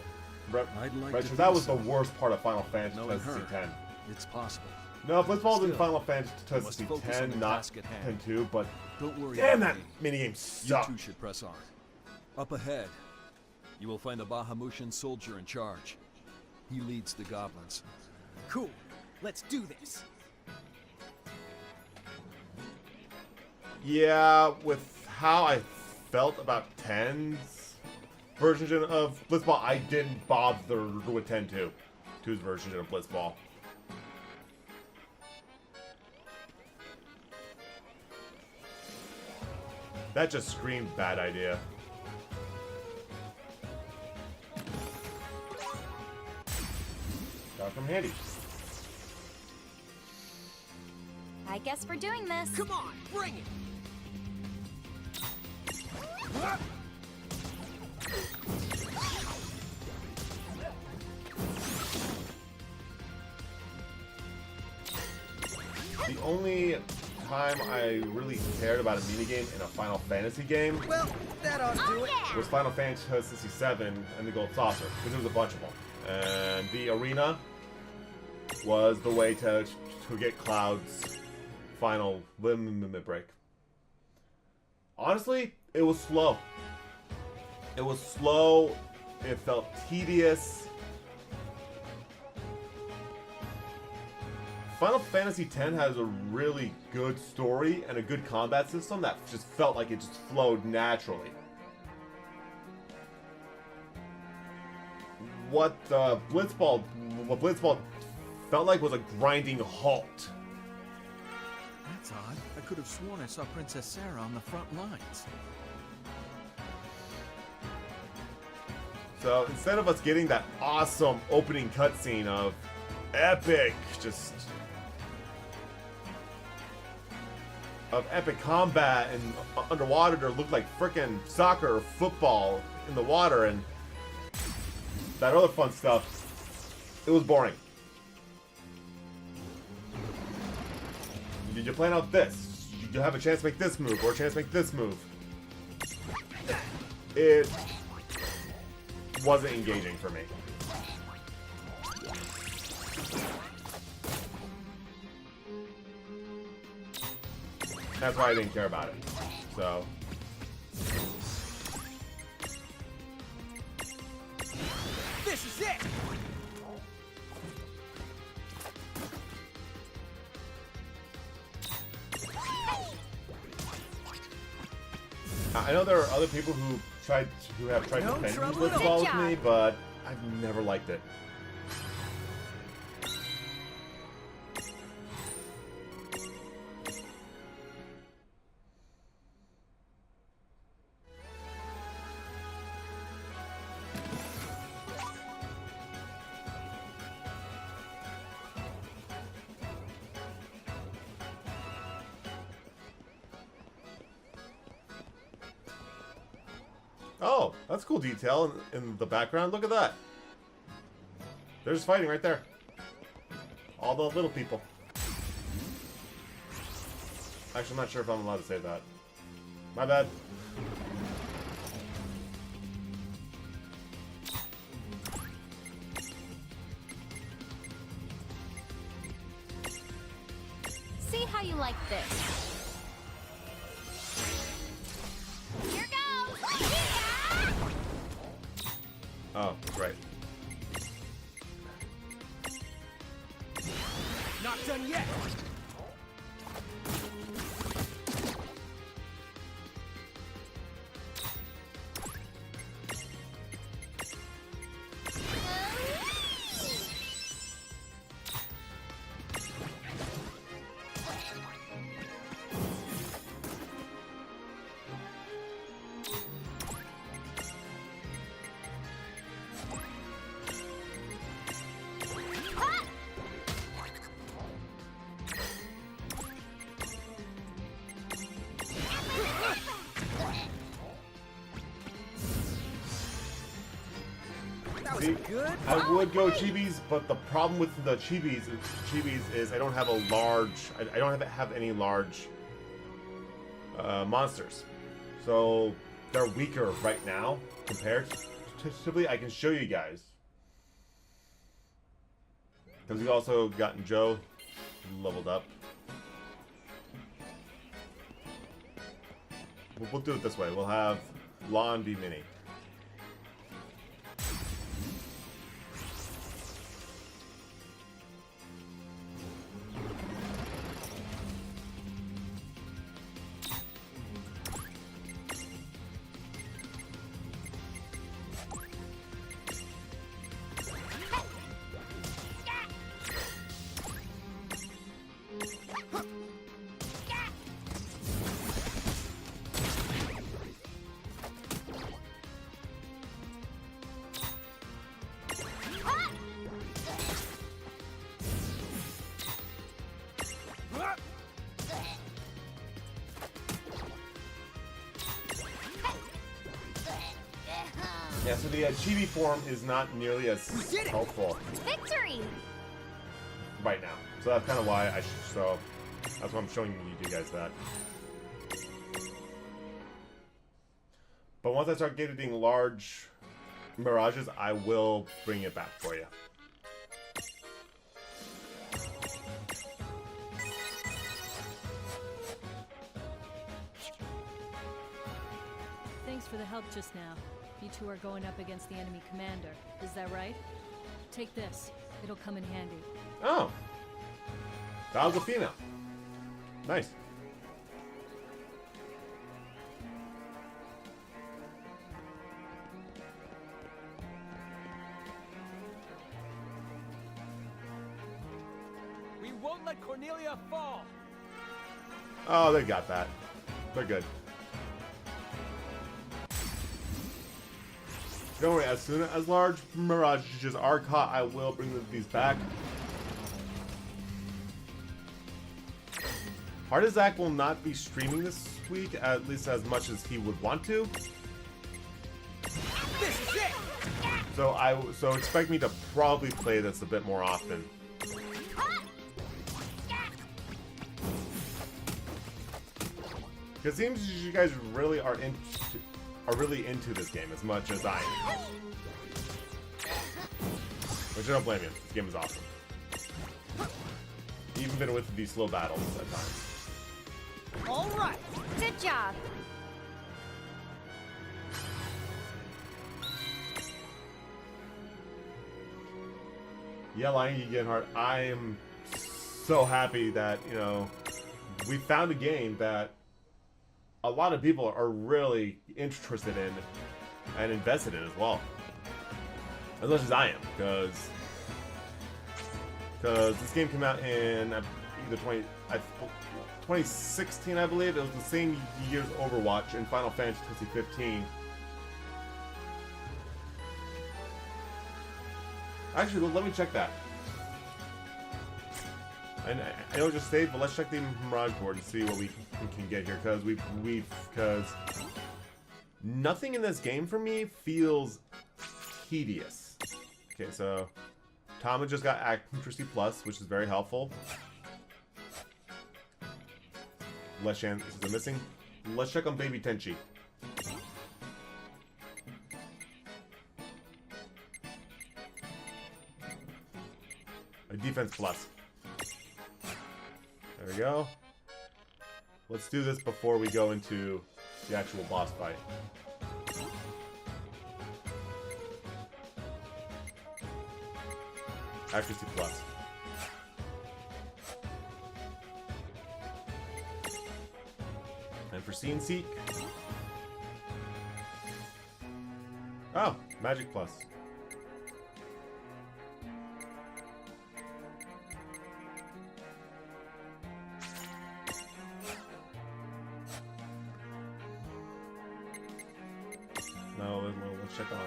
I'd like Retro, to that think was so. the worst part of Final Fantasy Knowing her, X. it's possible. No, Blitzball's in Still, Final Fantasy we must focus on X, the not task at hand. 10-2, but Don't worry damn, about that me. minigame You sucked. two should press on. Up ahead, you will find the Bahamutian soldier in charge. He leads the goblins. Cool. Let's do this. Yeah, with how I felt about 10's version of Blitzball, I didn't bother with 10-2. 2's version of Blitzball. That just screamed bad idea. Got from handy. I guess we're doing this. Come on, bring it. The only time I really cared about a minigame in a Final Fantasy game Well, that ought to do it. was Final Fantasy VII and the Gold Saucer, because there was a bunch of them. And the arena was the way to get Cloud's final limit break. Honestly, it was slow. It was slow. It felt tedious. Final Fantasy X has a really good story and a good combat system that just felt like it just flowed naturally. What Blitzball felt like was a grinding halt. That's odd. I could have sworn I saw Princess Sarah on the front lines. So instead of us getting that awesome opening cutscene of epic, epic combat and underwater that looked like frickin' soccer or football in the water and that other fun stuff, it was boring. Did you plan out this? Did you have a chance to make this move or a chance to make this move? It wasn't engaging for me. That's why I didn't care about it. So. This is it. I know there are other people who have tried No to defend trouble at Blitzball all. with me, but I've never liked it. Oh, that's a cool detail in the background. Look at that. They're just fighting right there. All the little people. Actually, I'm not sure if I'm allowed to say that. My bad. See how you like this. Here goes! Yeah! Oh, right. Not done yet. wasn't good. I would go chibis, but the problem with the chibis is I don't have a large. I don't have any large monsters, so they're weaker right now compared to Sibley. I can show you guys because we've also gotten Joe leveled up. We'll do it this way. We'll have Lon be Mini. Yeah, so the chibi form is not nearly as helpful Victory! right now. So that's kind of why so that's why I'm showing you guys that. But once I start getting large mirages, I will bring it back for you. Thanks for the help just now. You two are going up against the enemy commander. Is that right? Take this. It'll come in handy. Oh. That was a female. Nice. We won't let Cornelia fall. Oh, they got that. They're good. Don't worry, as soon as large mirages are caught, I will bring these back. Zach will not be streaming this week, at least as much as he would want to. This is it. So expect me to probably play this a bit more often. Because it seems you guys really are really into this game as much as I am. Which I don't blame you. This game is awesome. Even been with these slow battles at times. All right. Good job. Yeah, Lion, you get hard. I am so happy that, you know, we found a game that a lot of people are really interested in and invested in as well. As much as I am, because this game came out in either 2016, I believe. It was the same year as Overwatch and Final Fantasy 15. Actually, let me check that. I know it just saved, but let's check the Mirage board and see what we can get here, because nothing in this game for me feels tedious. Okay, so Tama just got Accuracy Plus, which is very helpful. Less chances are missing. Let's check on Baby Tenchi. A Defense Plus. There we go. Let's do this before we go into the actual boss fight. Accuracy Plus. And for Scene Seek. Oh, Magic Plus. No, let's check on.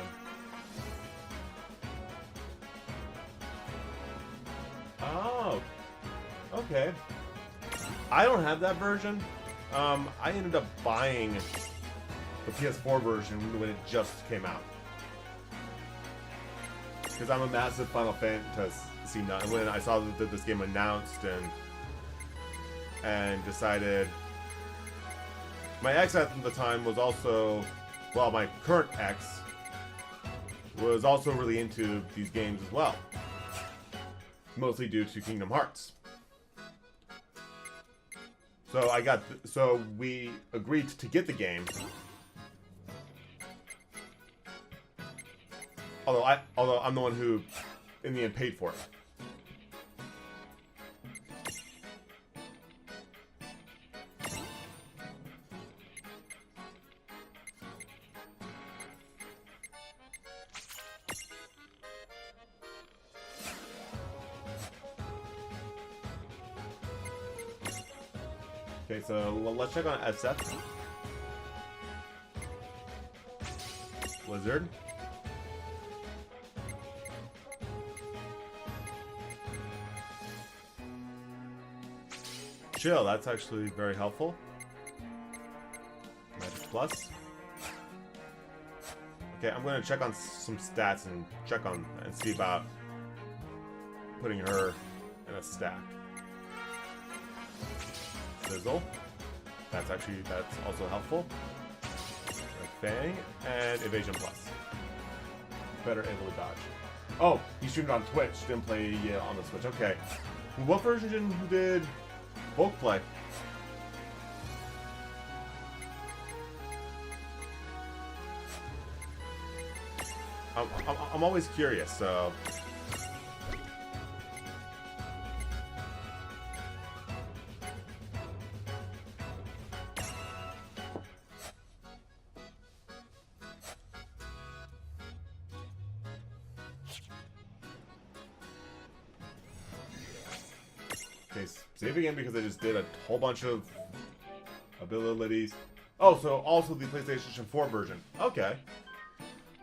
Oh, okay. I don't have that version. I ended up buying the PS4 version when it just came out. Because I'm a massive Final Fantasy nut. And when I saw that this game announced and decided, my ex at the time was also, well, my current ex was also really into these games as well. Mostly due to Kingdom Hearts. So we agreed to get the game. Although I'm the one who, in the end, paid for it. Okay, so let's check on SF. Blizzard. Chill, that's actually very helpful. Magic Plus. Okay, I'm gonna check on some stats and see about putting her in a stack. Sizzle. That's also helpful. Like Fang and Evasion Plus. Better able to dodge. Oh, he streamed on Twitch, didn't play on the Switch. Okay. What version did Bulk play? I'm always curious, so. Okay, save again because I just did a whole bunch of abilities. Oh, so also the PlayStation 4 version. Okay.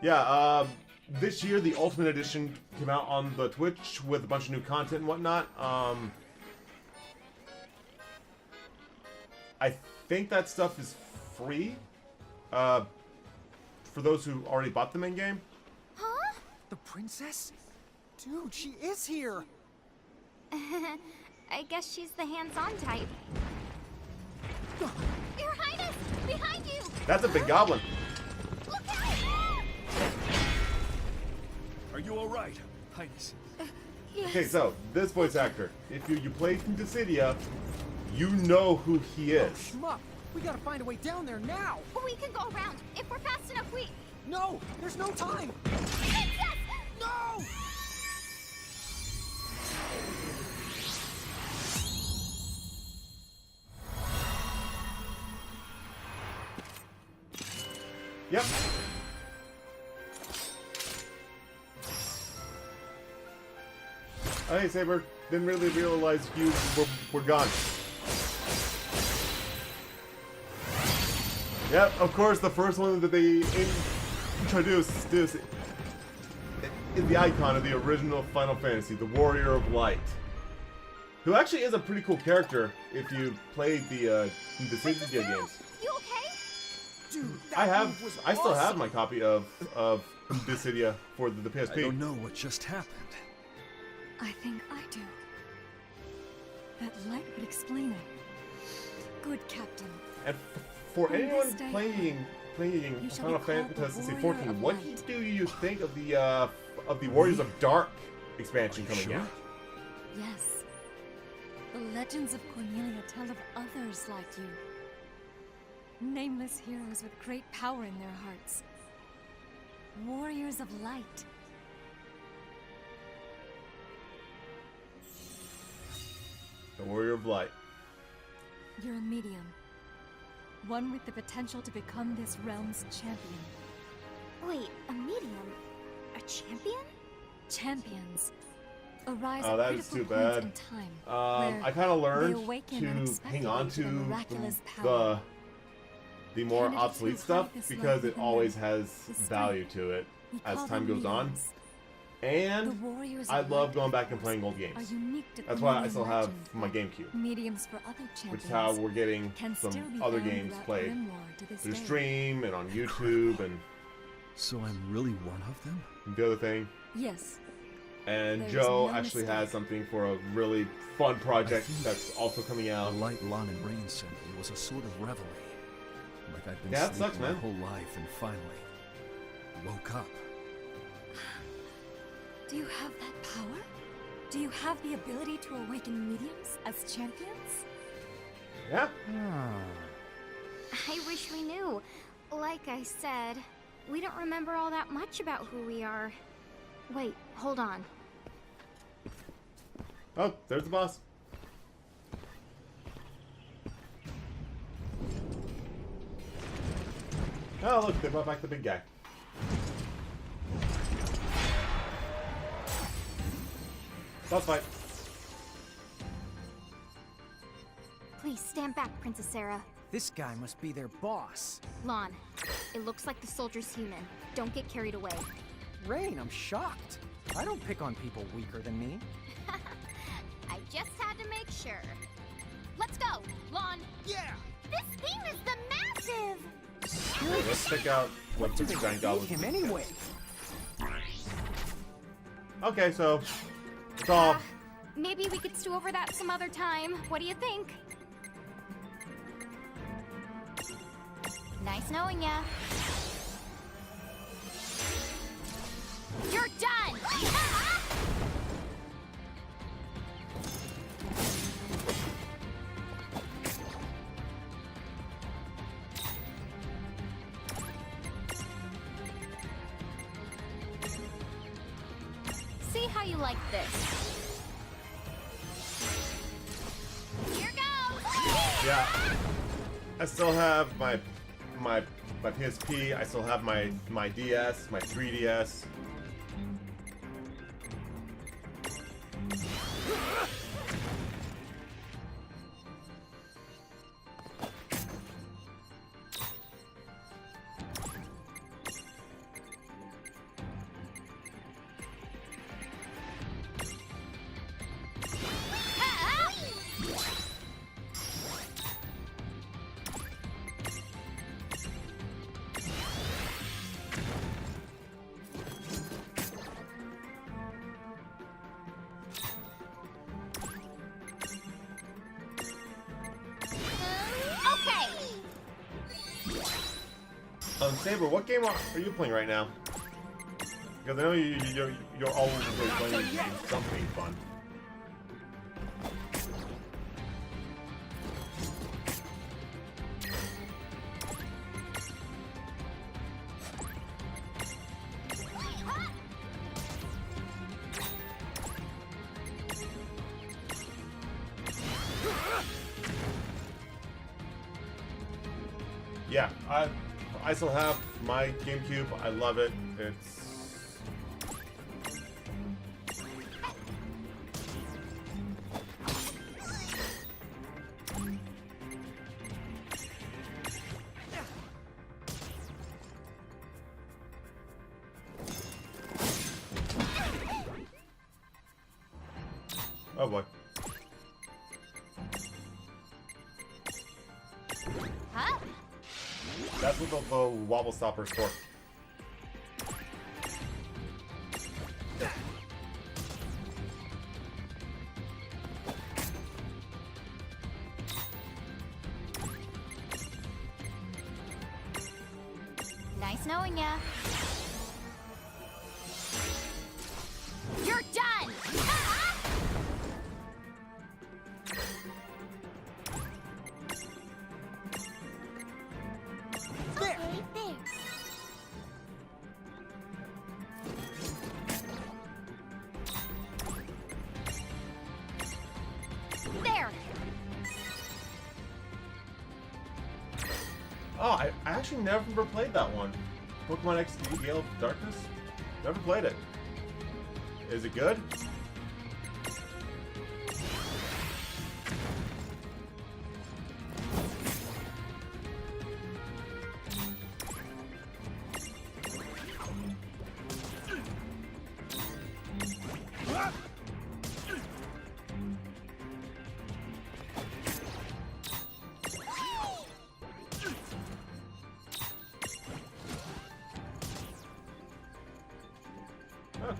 Yeah, this year the Ultimate Edition came out on the Twitch with a bunch of new content and whatnot. I think that stuff is free for those who already bought the main game. Huh? The princess? Dude, she is here! I guess she's the hands-on type. Your Highness! Behind you! That's a big goblin. Look out! Are you alright, Highness? Yes. Okay, so this voice actor, if you played from Dissidia, you know who he is. Shmup, we gotta find a way down there now! We can go around. If we're fast enough, we... No! There's no time! Princess! No! Yep. Hey, Saber. Didn't really realize you were gone. Yep, of course, the first one that they introduced is the icon of the original Final Fantasy, the Warrior of Light. Who actually is a pretty cool character if you played the Dissidia games. You okay? Dude, I still have my copy of Dissidia for the PSP. I don't know what just happened. I think I do. That light would explain it. Good Captain. And for On anyone this day, playing you shall Final be called Fantasy the XIV, Warrior of what Light. do you think of the Warriors of Dark expansion coming sure? out? Yes. The legends of Cornelia tell of others like you. Nameless heroes with great power in their hearts. Warriors of light. The Warrior of Light. You're a medium. One with the potential to become this realm's champion. Wait, a medium? A champion? Champions arise Oh, at that is critical too points bad. in time, where I kind of they learned awaken to unexpectedly hang on to to their miraculous power. the more Candidates obsolete who stuff hide this because light it within always them, has the strength. value to it We as call time them goes on. mediums. And The warriors I of love light going back and heroes playing old are games. unique to That's why I Cornelian still have legend. my GameCube. Mediums for other champions Which is how we're getting can some still be other found games throughout played Grimwar to this through day. stream and on YouTube and So I'm really one of them? the other thing. Yes, And There is Joe no actually mistake. has something for a really fun project that's also coming The out. light Lon and Rain sent me was a sort of reveille. Like I'd been Yeah, that sleeping sucks, my man. whole life and finally woke up. Do you have that power? Do you have the ability to awaken mediums as champions? Yeah. I wish we knew. Like I said, we don't remember all that much about who we are. Wait, hold on. Oh, there's the boss. Oh, look, they brought back the big guy. Boss fight. Please stand back, Princess Sarah. This guy must be their boss. Lon, it looks like the soldier's human. Don't get carried away. Rain, I'm shocked. I don't pick on people weaker than me. I just had to make sure. Let's go, Lon. Yeah. This thing is the massive. Let's check out what the giant Beat goblin. him anyway. Okay, so it's all. Maybe we could stew over that some other time. What do you think? Nice knowing ya. You're done! See how you like this. Here goes! Yeah. I still have my PSP. I still have my DS, my 3DS. Saber, what game are you playing right now? Because I know you're always playing something fun. Yeah, I still have my GameCube. I love it. It's oh boy. Huh? That's what the wobble stopper's for. Nice knowing ya. You're done! Okay, there. There! Oh, I actually never played that one. Pokemon XD Gale of Darkness? Never played it. Is it good?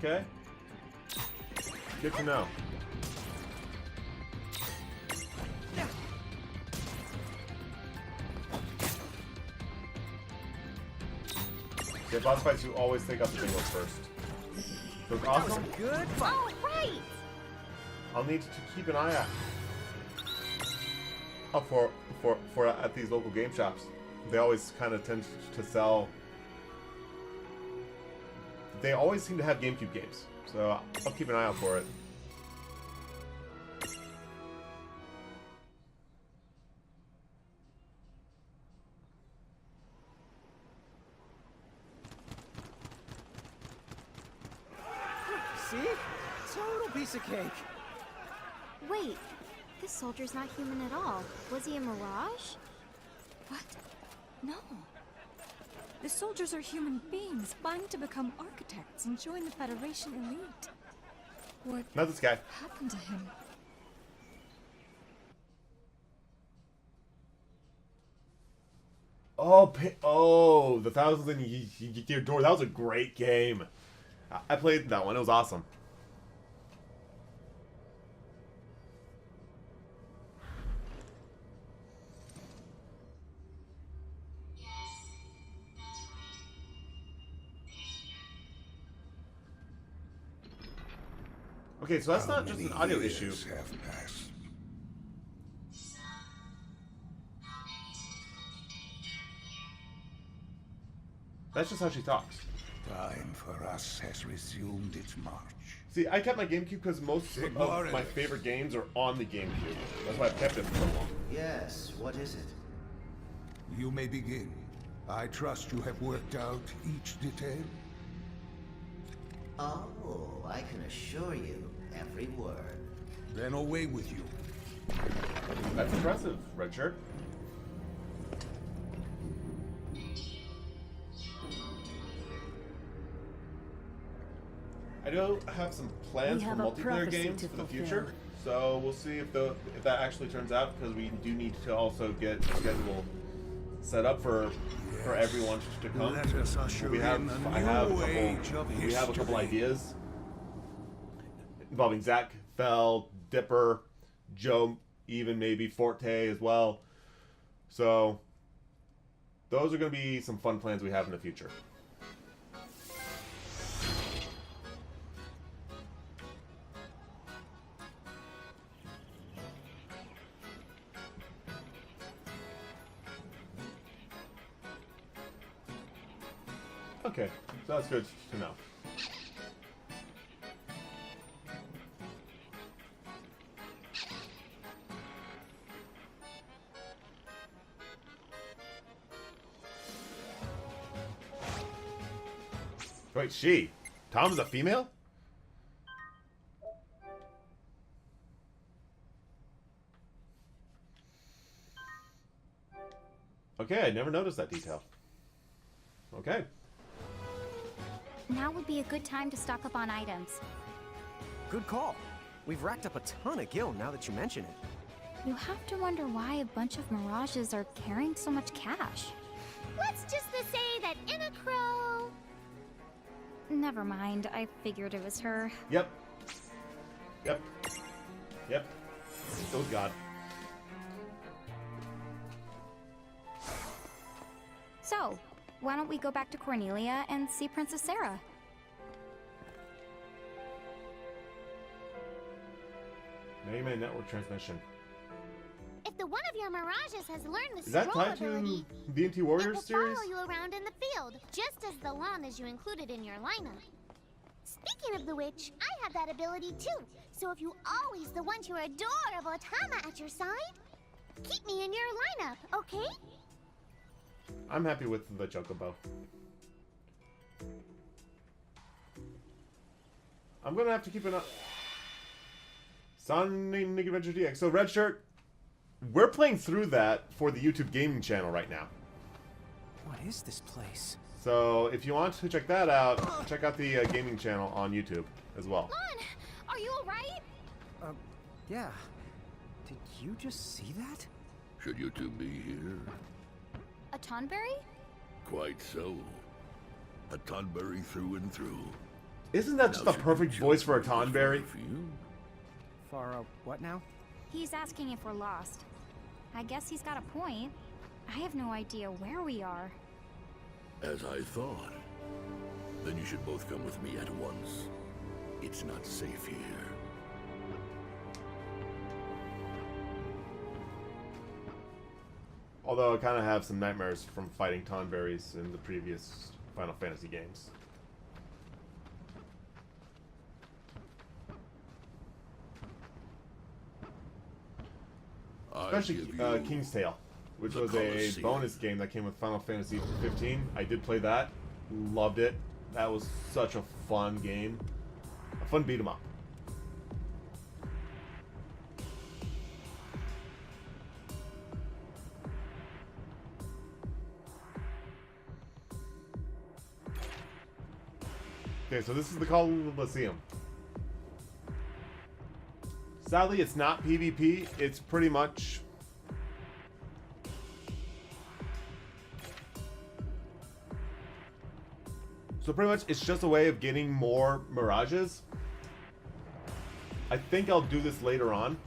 Okay. Good to know. Yeah, boss fights, you always take out the big ones first. So it's awesome. Good fight. Oh, right! I'll need to keep an eye out for at these local game shops. They always kind of tend to sell. They always seem to have GameCube games, so I'll keep an eye out for it. See? Total piece of cake. Wait, this soldier's not human at all. Was he a mirage? What? No. The soldiers are human beings vying to become architects and join the Federation elite. What Not this guy. happened to him? Oh, the Thousands in Year Door. That was a great game. I played that one. It was awesome. Okay, so that's not just an audio issue. That's just how she talks. Time for us has resumed its march. See, I kept my GameCube because most of my favorite games are on the GameCube. That's why I've kept it for so long. Yes, what is it? You may begin. I trust you have worked out each detail. Oh, I can assure you, every word. Then away with you. That's impressive, Red Shirt. I do have some plans for multiplayer games for the future, so we'll see if that actually turns out, because we do need to also get a schedule set up for everyone to come. Let us usher in a new age of we have a couple history. ideas involving Zach, Fell, Dipper, Joe, even maybe Forte as well. So those are going to be some fun plans we have in the future. Okay, so that's good to know. Wait, she? Tom's a female? Okay, I never noticed that detail. Okay. Now would be a good time to stock up on items. Good call. We've racked up a ton of gil now that you mention it. You have to wonder why a bunch of mirages are carrying so much cash. Let's just say that Inna Crow... Never mind, I figured it was her. Yep. Yep. Yep. Oh god. So, why don't we go back to Cornelia and see Princess Sarah? Mega Man Network transmission. If the one of your mirages has learned the Is that scroll tied to ability, the NT it Warriors will series? follow you around in the field, just as the Lanas you included in your lineup. Speaking of the which, I have that ability too. So if you always want your adorable Tama at your side, keep me in your lineup, okay? I'm happy with the Chocobo. I'm gonna have to keep an eye. Sonic Adventure DX. So Red Shirt, we're playing through that for the YouTube gaming channel right now. What is this place? So if you want to check that out, check out the gaming channel on YouTube as well. Lon, are you alright? Yeah. Did you just see that? Should you two be here? A Tonberry? Quite so. A Tonberry through and through. Isn't that just the perfect voice for a Tonberry? For what now? He's asking if we're lost. I guess he's got a point. I have no idea where we are. As I thought. Then you should both come with me at once. It's not safe here. Although I kind of have some nightmares from fighting Tonberries in the previous Final Fantasy games. Especially King's Tale, which was a bonus game that came with Final Fantasy 15. I did play that. Loved it. That was such a fun game. A fun beat 'em up. Okay, so this is the Coliseum. Sadly, it's not PvP. It's pretty much... So pretty much, it's just a way of getting more Mirages. I think I'll do this later on.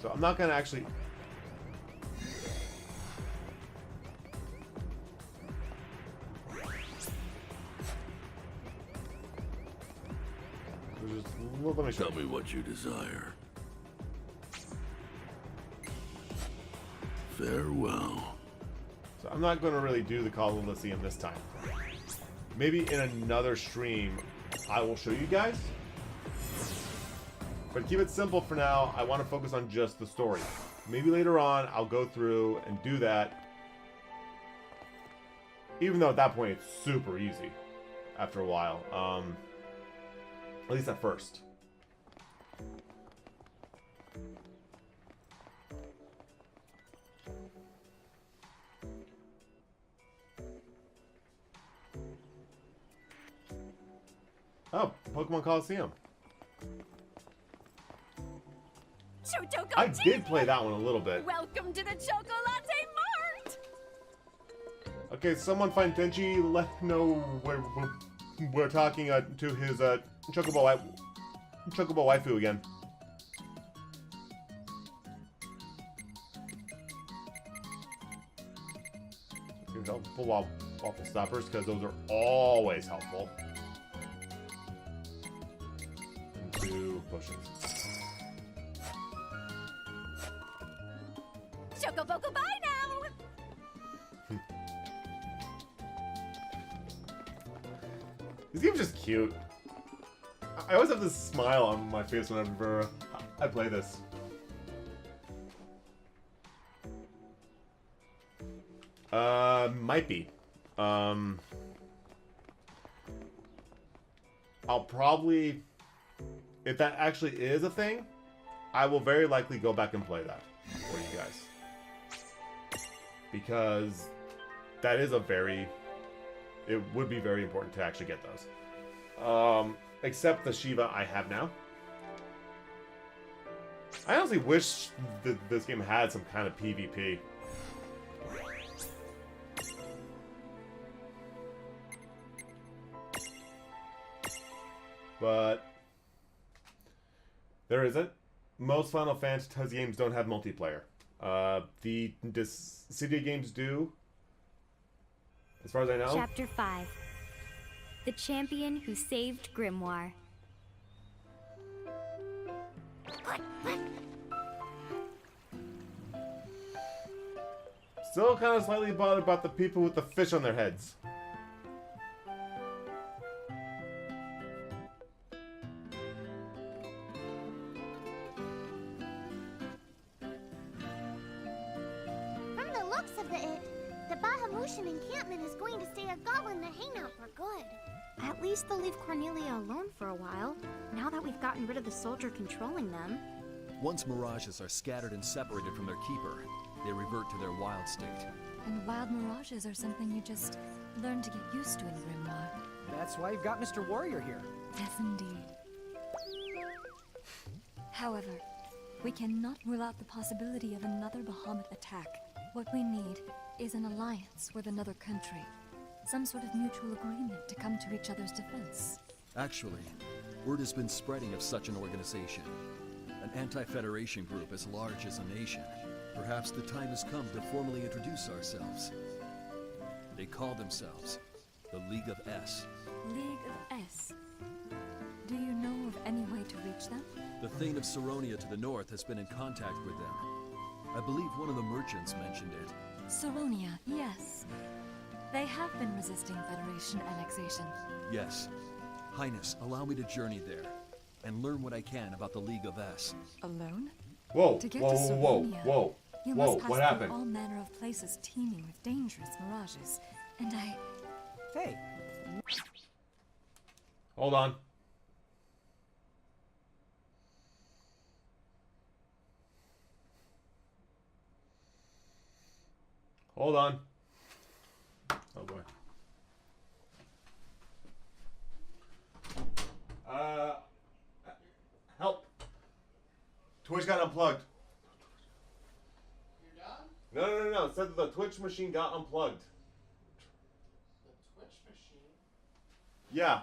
So I'm not going to actually... Let me show Tell me what you desire. Farewell. So I'm not going to really do the Coliseum this time. Maybe in another stream, I will show you guys. But keep it simple for now. I want to focus on just the story. Maybe later on, I'll go through and do that. Even though at that point, it's super easy after a while. At least at first. Oh, Pokemon Coliseum. I did play that one a little bit. Welcome to the Chocolate Mart! Okay, someone find Tenchi, let him know we're talking to his Chocobo waifu again. Helpful waffle stoppers, because those are always helpful. And 2 potions. Chocoboco, bye now! This game's just cute. I always have this smile on my face whenever I play this. Might be. I'll probably, if that actually is a thing, I will very likely go back and play that for you guys. Because that is it would be very important to actually get those. Except the Shiva I have now. I honestly wish that this game had some kind of PvP. But there isn't. Most Final Fantasy games don't have multiplayer. The City games do, as far as I know. Chapter 5. The Champion Who Saved Grimoire. Still kind of slightly bothered about the people with the fish on their heads. From the looks of the Bahamutian encampment is going to stay a goblin the hangout for good. At least they'll leave Cornelia alone for a while, now that we've gotten rid of the soldier controlling them. Once mirages are scattered and separated from their keeper, they revert to their wild state. And wild mirages are something you just learn to get used to in Grimoire. That's why you've got Mr. Warrior here. Yes, indeed. However, We cannot rule out the possibility of another Bahamut attack. What we need is an alliance with another country. Some sort of mutual agreement to come to each other's defense. Actually, word has been spreading of such an organization. An anti-Federation group as large as a nation. Perhaps the time has come to formally introduce ourselves. They call themselves the League of S. League of S. Do you know of any way to reach them? The Thane of Saronia to the north has been in contact with them. I believe one of the merchants mentioned it. Saronia, yes. They have been resisting Federation annexation. Yes. Highness, allow me to journey there and learn what I can about the League of S. Alone? Whoa, To get whoa, to whoa, Saronia, whoa, you whoa, must pass what through happened? all manner of places teeming with dangerous mirages. And I... Hey. Hold on. Hold on. Oh boy. Help. Twitch got unplugged. You're done? No. It said that the Twitch machine got unplugged. The Twitch machine? Yeah.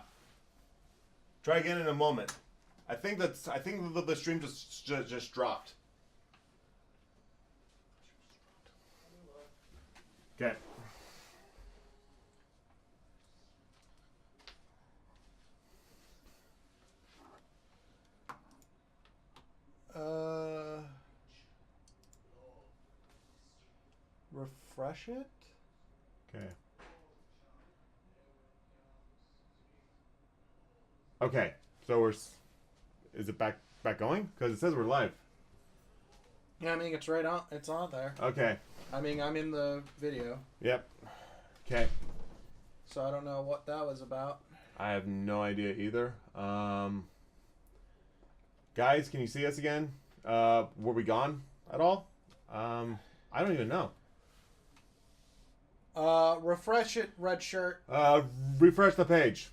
Try again in a moment. I think the stream just dropped. Okay. Refresh it? Okay. Okay. So is it back going? Because it says we're live. Yeah, I mean, it's right on. It's on there. Okay. I mean, I'm in the video. Yep. Okay. So I don't know what that was about. I have no idea either. Guys, can you see us again? Were we gone at all? I don't even know. Refresh it, red shirt. Refresh the page.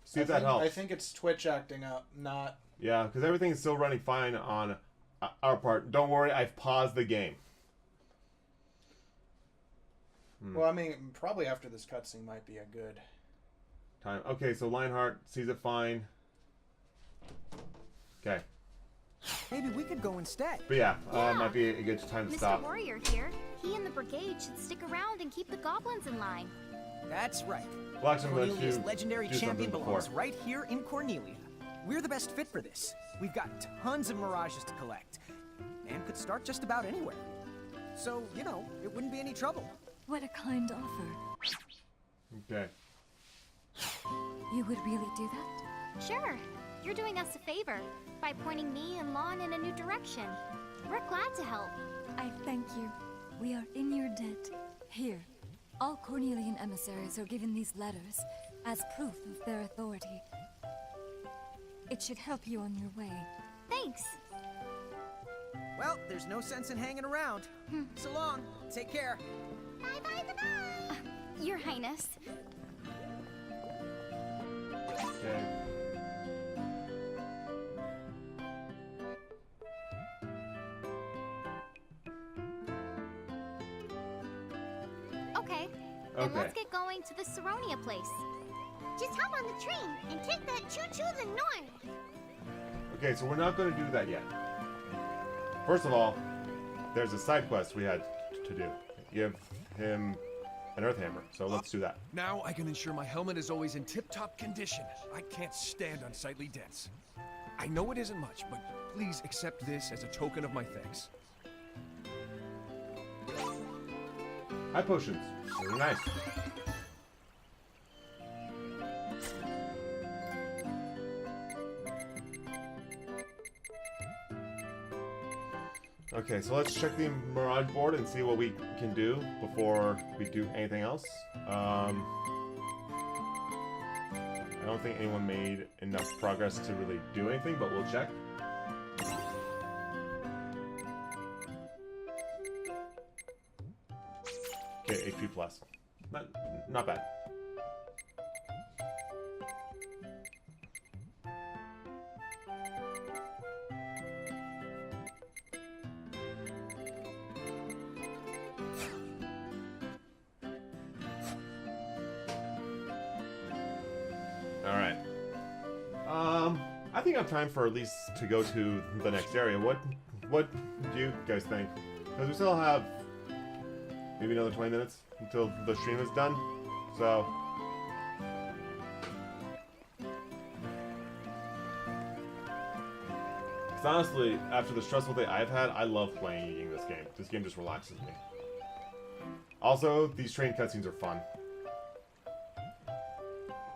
See if that helps. I think it's Twitch acting up, not... Yeah, because everything is still running fine on our part. Don't worry, I've paused the game. Well, I mean, probably after this cutscene might be a good... Time. Okay, so Lionheart sees it fine. Okay. Maybe we could go instead. But yeah, might be a good time to Mr. stop. Warrior here. He and the brigade should stick around and keep the goblins in line. That's right. Well, actually, I'm gonna Cornelia's do legendary something champion belongs before. right here in Cornelia. We're the best fit for this. We've got tons of mirages to collect, and could start just about anywhere. So, you know, it wouldn't be any trouble. What a kind offer. Okay. You would really do that? Sure. You're doing us a favor by pointing me and Lon in a new direction. We're glad to help. I thank you. We are in your debt. Here, all Cornelian emissaries are given these letters as proof of their authority. It should help you on your way. Thanks. Well, there's no sense in hanging around. So long. Take care. Bye-bye. Your Highness. Okay. Okay. Then let's get going to the Saronia place. Just hop on the train and take that choo-choo to the north. Okay, so we're not going to do that yet. First of all, there's a side quest we had to do. Give him an Earth Hammer, so let's do that. Now I can ensure my helmet is always in tip-top condition. I can't stand unsightly dents. I know it isn't much, but please accept this as a token of my thanks. High potions. Really nice. Okay, so let's check the Mirage board and see what we can do before we do anything else. I don't think anyone made enough progress to really do anything, but we'll check. Okay, HP plus. Not bad. think I'm time for at least to go to the next area. What do you guys think? Because we still have maybe another 20 minutes until the stream is done. So. Because honestly, after the stressful day I've had, I love playing this game. This game just relaxes me. Also, these train cutscenes are fun.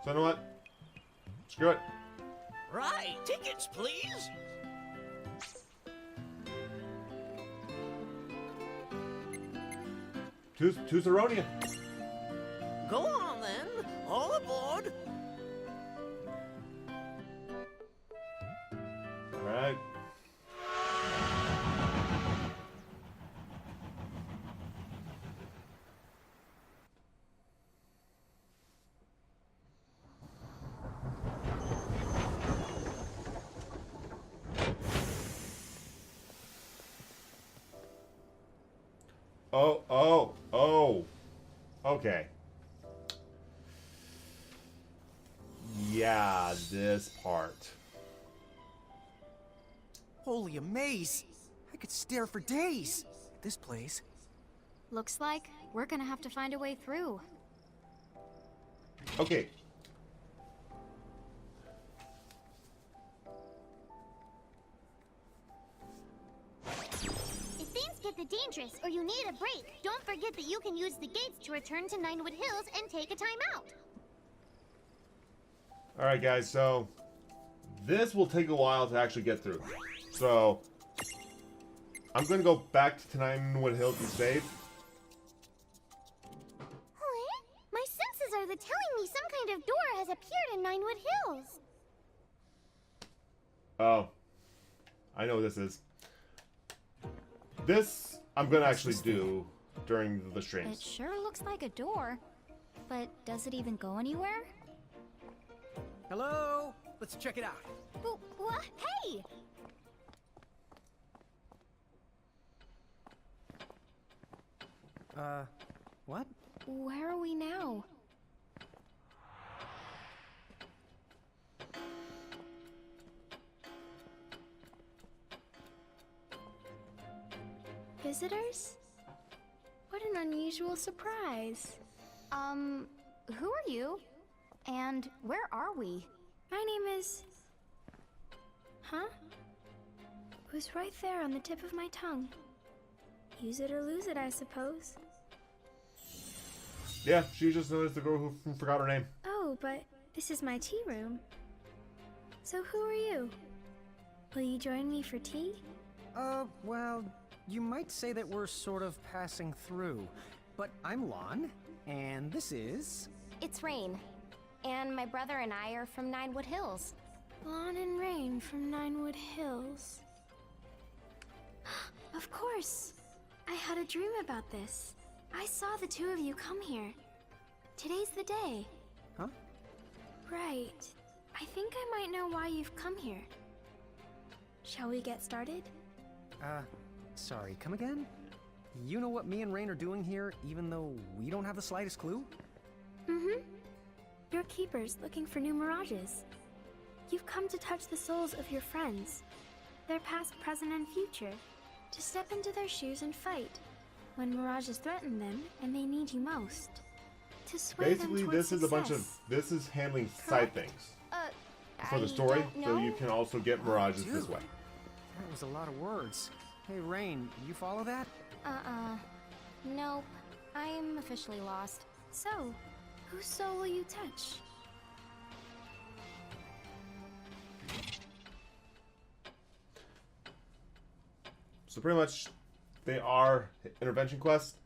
So you know what? Screw it. Right, tickets, please. To Zeronia. Go on then. All aboard. All right. Oh. Okay. Yeah, this part. Holy amaze! I could stare for days at this place. Looks like we're gonna have to find a way through. Okay. If things get dangerous or you need a break, don't forget that you can use the gates to return to Ninewood Hills and take a timeout. Alright guys, so this will take a while to actually get through. So I'm going to go back to Ninewood Hills and save. What? My senses are telling me some kind of door has appeared in Ninewood Hills. Oh. I know what this is. This I'm going to actually do during the It streams. sure looks like a door, but does it even go anywhere? Hello? Let's check it out. What? Hey! What? Where are we now? Visitors? What an unusual surprise. Who are you? And where are we? My name is... Huh? It was right there on the tip of my tongue. Use it or lose it, I suppose. Yeah, she just noticed the girl who forgot her name. Oh, but this is my tea room. So who are you? Will you join me for tea? Well, you might say that we're sort of passing through. But I'm Lon, and this is... It's Rain. And my brother and I are from Ninewood Hills. Lon and Rain from Ninewood Hills. Of course! I had a dream about this. I saw the two of you come here. Today's the day. Huh? Right. I think I might know why you've come here. Shall we get started? Sorry, come again? You know what me and Rain are doing here, even though we don't have the slightest clue? Mm-hmm. You're keepers looking for new mirages. You've come to touch the souls of your friends, their past, present, and future, to step into their shoes and fight when mirages threaten them and they need you most. To sway Basically, them this towards is a bunch of... success. This is handling side things for the I story, don't so know. you can also get mirages this Dude, way. that was a lot of words. Hey, Rain, you follow that? Nope. I'm officially lost. So, whose soul will you touch? So pretty much, they are intervention quests.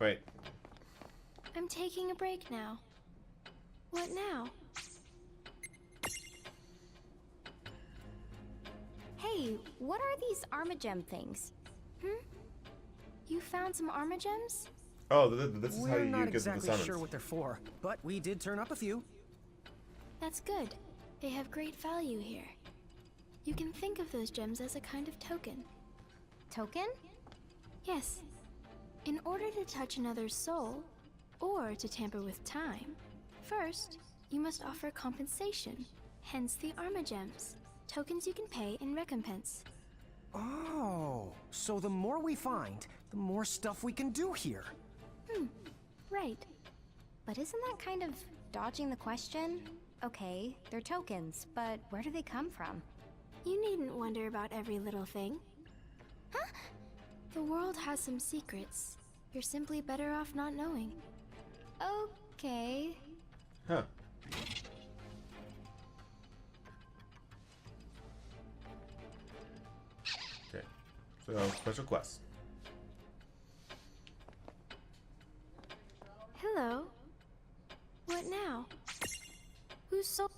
Wait. I'm taking a break now. What now? Hey, what are these Armagem things? You found some Armagems? Oh, this is how We're you not get to the exactly summons. sure what they're for, but we did turn up a few. That's good. They have great value here. You can think of those gems as a kind of token. Token? Yes. In order to touch another's soul, or to tamper with time, first, you must offer compensation, hence the Arma Gems, tokens you can pay in recompense. Oh, so the more we find, the more stuff we can do here. Right. But isn't that kind of dodging the question? Okay, they're tokens, but where do they come from? You needn't wonder about every little thing. Huh? The world has some secrets. You're simply better off not knowing. Okay. Huh. Okay. So, special quest. Hello. What now? Who's so...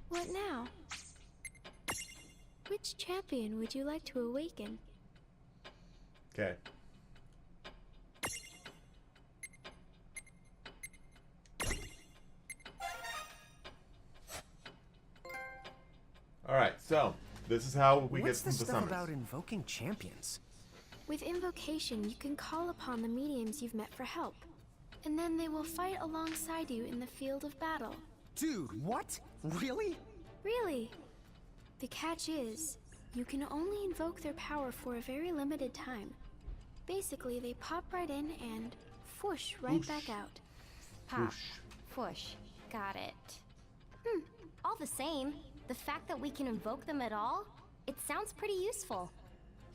What now? Which champion would you like to awaken? Okay. Alright, so this is how we What's get this the stuff summons. about invoking champions? With invocation, you can call upon the mediums you've met for help, and then they will fight alongside you in the field of battle. Dude, what? Really? Really. The catch is, you can only invoke their power for a very limited time. Basically, they pop right in and whoosh right back out. Pop. Whoosh. Got it. All the same, the fact that we can invoke them at all, it sounds pretty useful.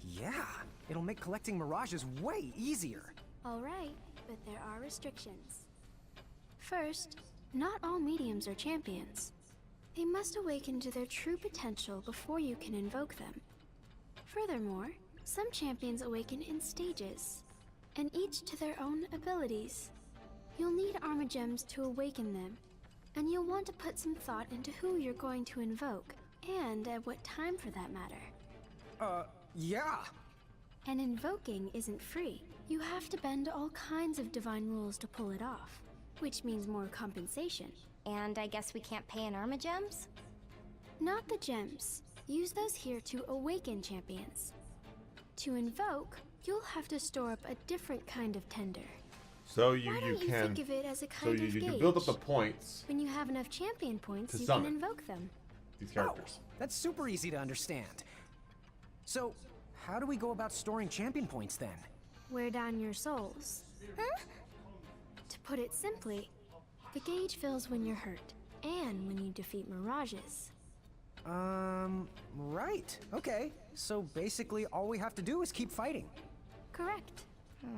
Yeah, it'll make collecting mirages way easier. All right, but there are restrictions. First, not all mediums are champions. They must awaken to their true potential before you can invoke them. Furthermore, some champions awaken in stages, and each to their own abilities. You'll need Arma Gems to awaken them, and you'll want to put some thought into who you're going to invoke, and at what time for that matter. Yeah. And invoking isn't free. You have to bend all kinds of divine rules to pull it off, which means more compensation. And I guess we can't pay in Arma Gems? Not the gems. Use those here to awaken champions. To invoke, you'll have to store up a different kind of tender. So you Why don't you can think of it as a so kind you, of you gauge? can build up the points. When you have enough champion points, To you summon. can invoke them. These characters. That's super easy to understand. So, how do we go about storing champion points then? Wear down your souls. Huh? To put it simply, the gauge fills when you're hurt, and when you defeat mirages. Right. Okay. So basically all we have to do is keep fighting. Correct.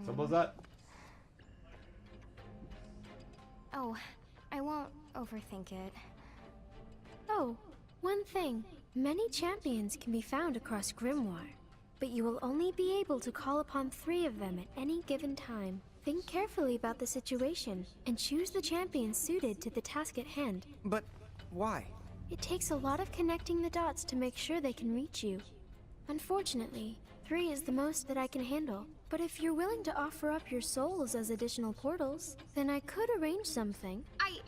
Simple as that. Oh, I won't overthink it. Oh, one thing. Many champions can be found across Grimoire, but you will only be able to call upon 3 of them at any given time. Think carefully about the situation, and choose the champion suited to the task at hand. But why? It takes a lot of connecting the dots to make sure they can reach you. Unfortunately, 3 is the most that I can handle. But if you're willing to offer up your souls as additional portals, then I could arrange something. I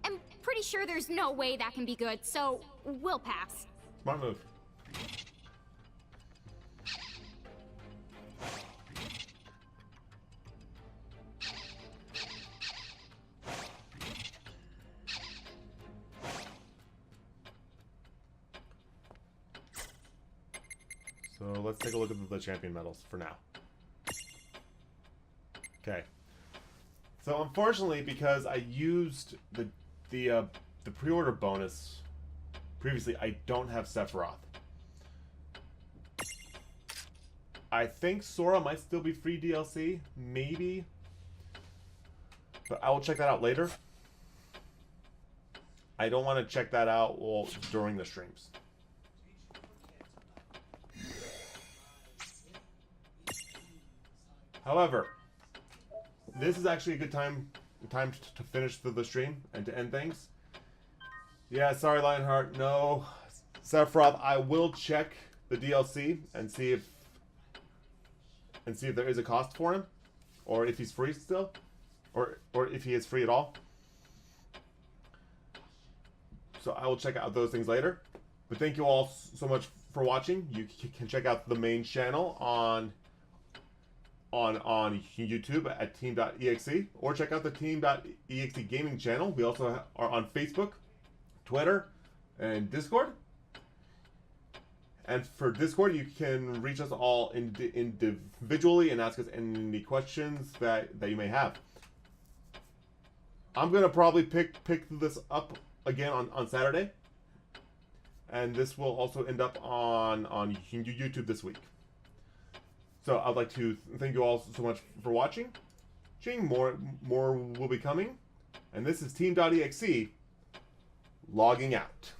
am pretty sure there's no way that can be good, so we'll pass. Smart move. So let's take a look at the champion medals for now. Okay. So unfortunately, because I used the pre-order bonus previously, I don't have Sephiroth. I think Sora might still be free DLC, maybe. But I will check that out later. I don't want to check that out during the streams. However, this is actually a good time to finish the stream and to end things. Yeah, sorry Lionheart, no Sephiroth. I will check the DLC and see if there is a cost for him, or if he's free still. or if he is free at all. So I will check out those things later. But thank you all so much for watching. You can check out the main channel on YouTube at Team.EXE, or check out the Team.EXE gaming channel. We also are on Facebook, Twitter, and Discord. And for Discord, you can reach us all individually and ask us any questions that you may have. I'm gonna probably pick this up again on Saturday, and this will also end up on YouTube this week. So I'd like to thank you all so much for watching. More will be coming, and this is Team.EXE logging out.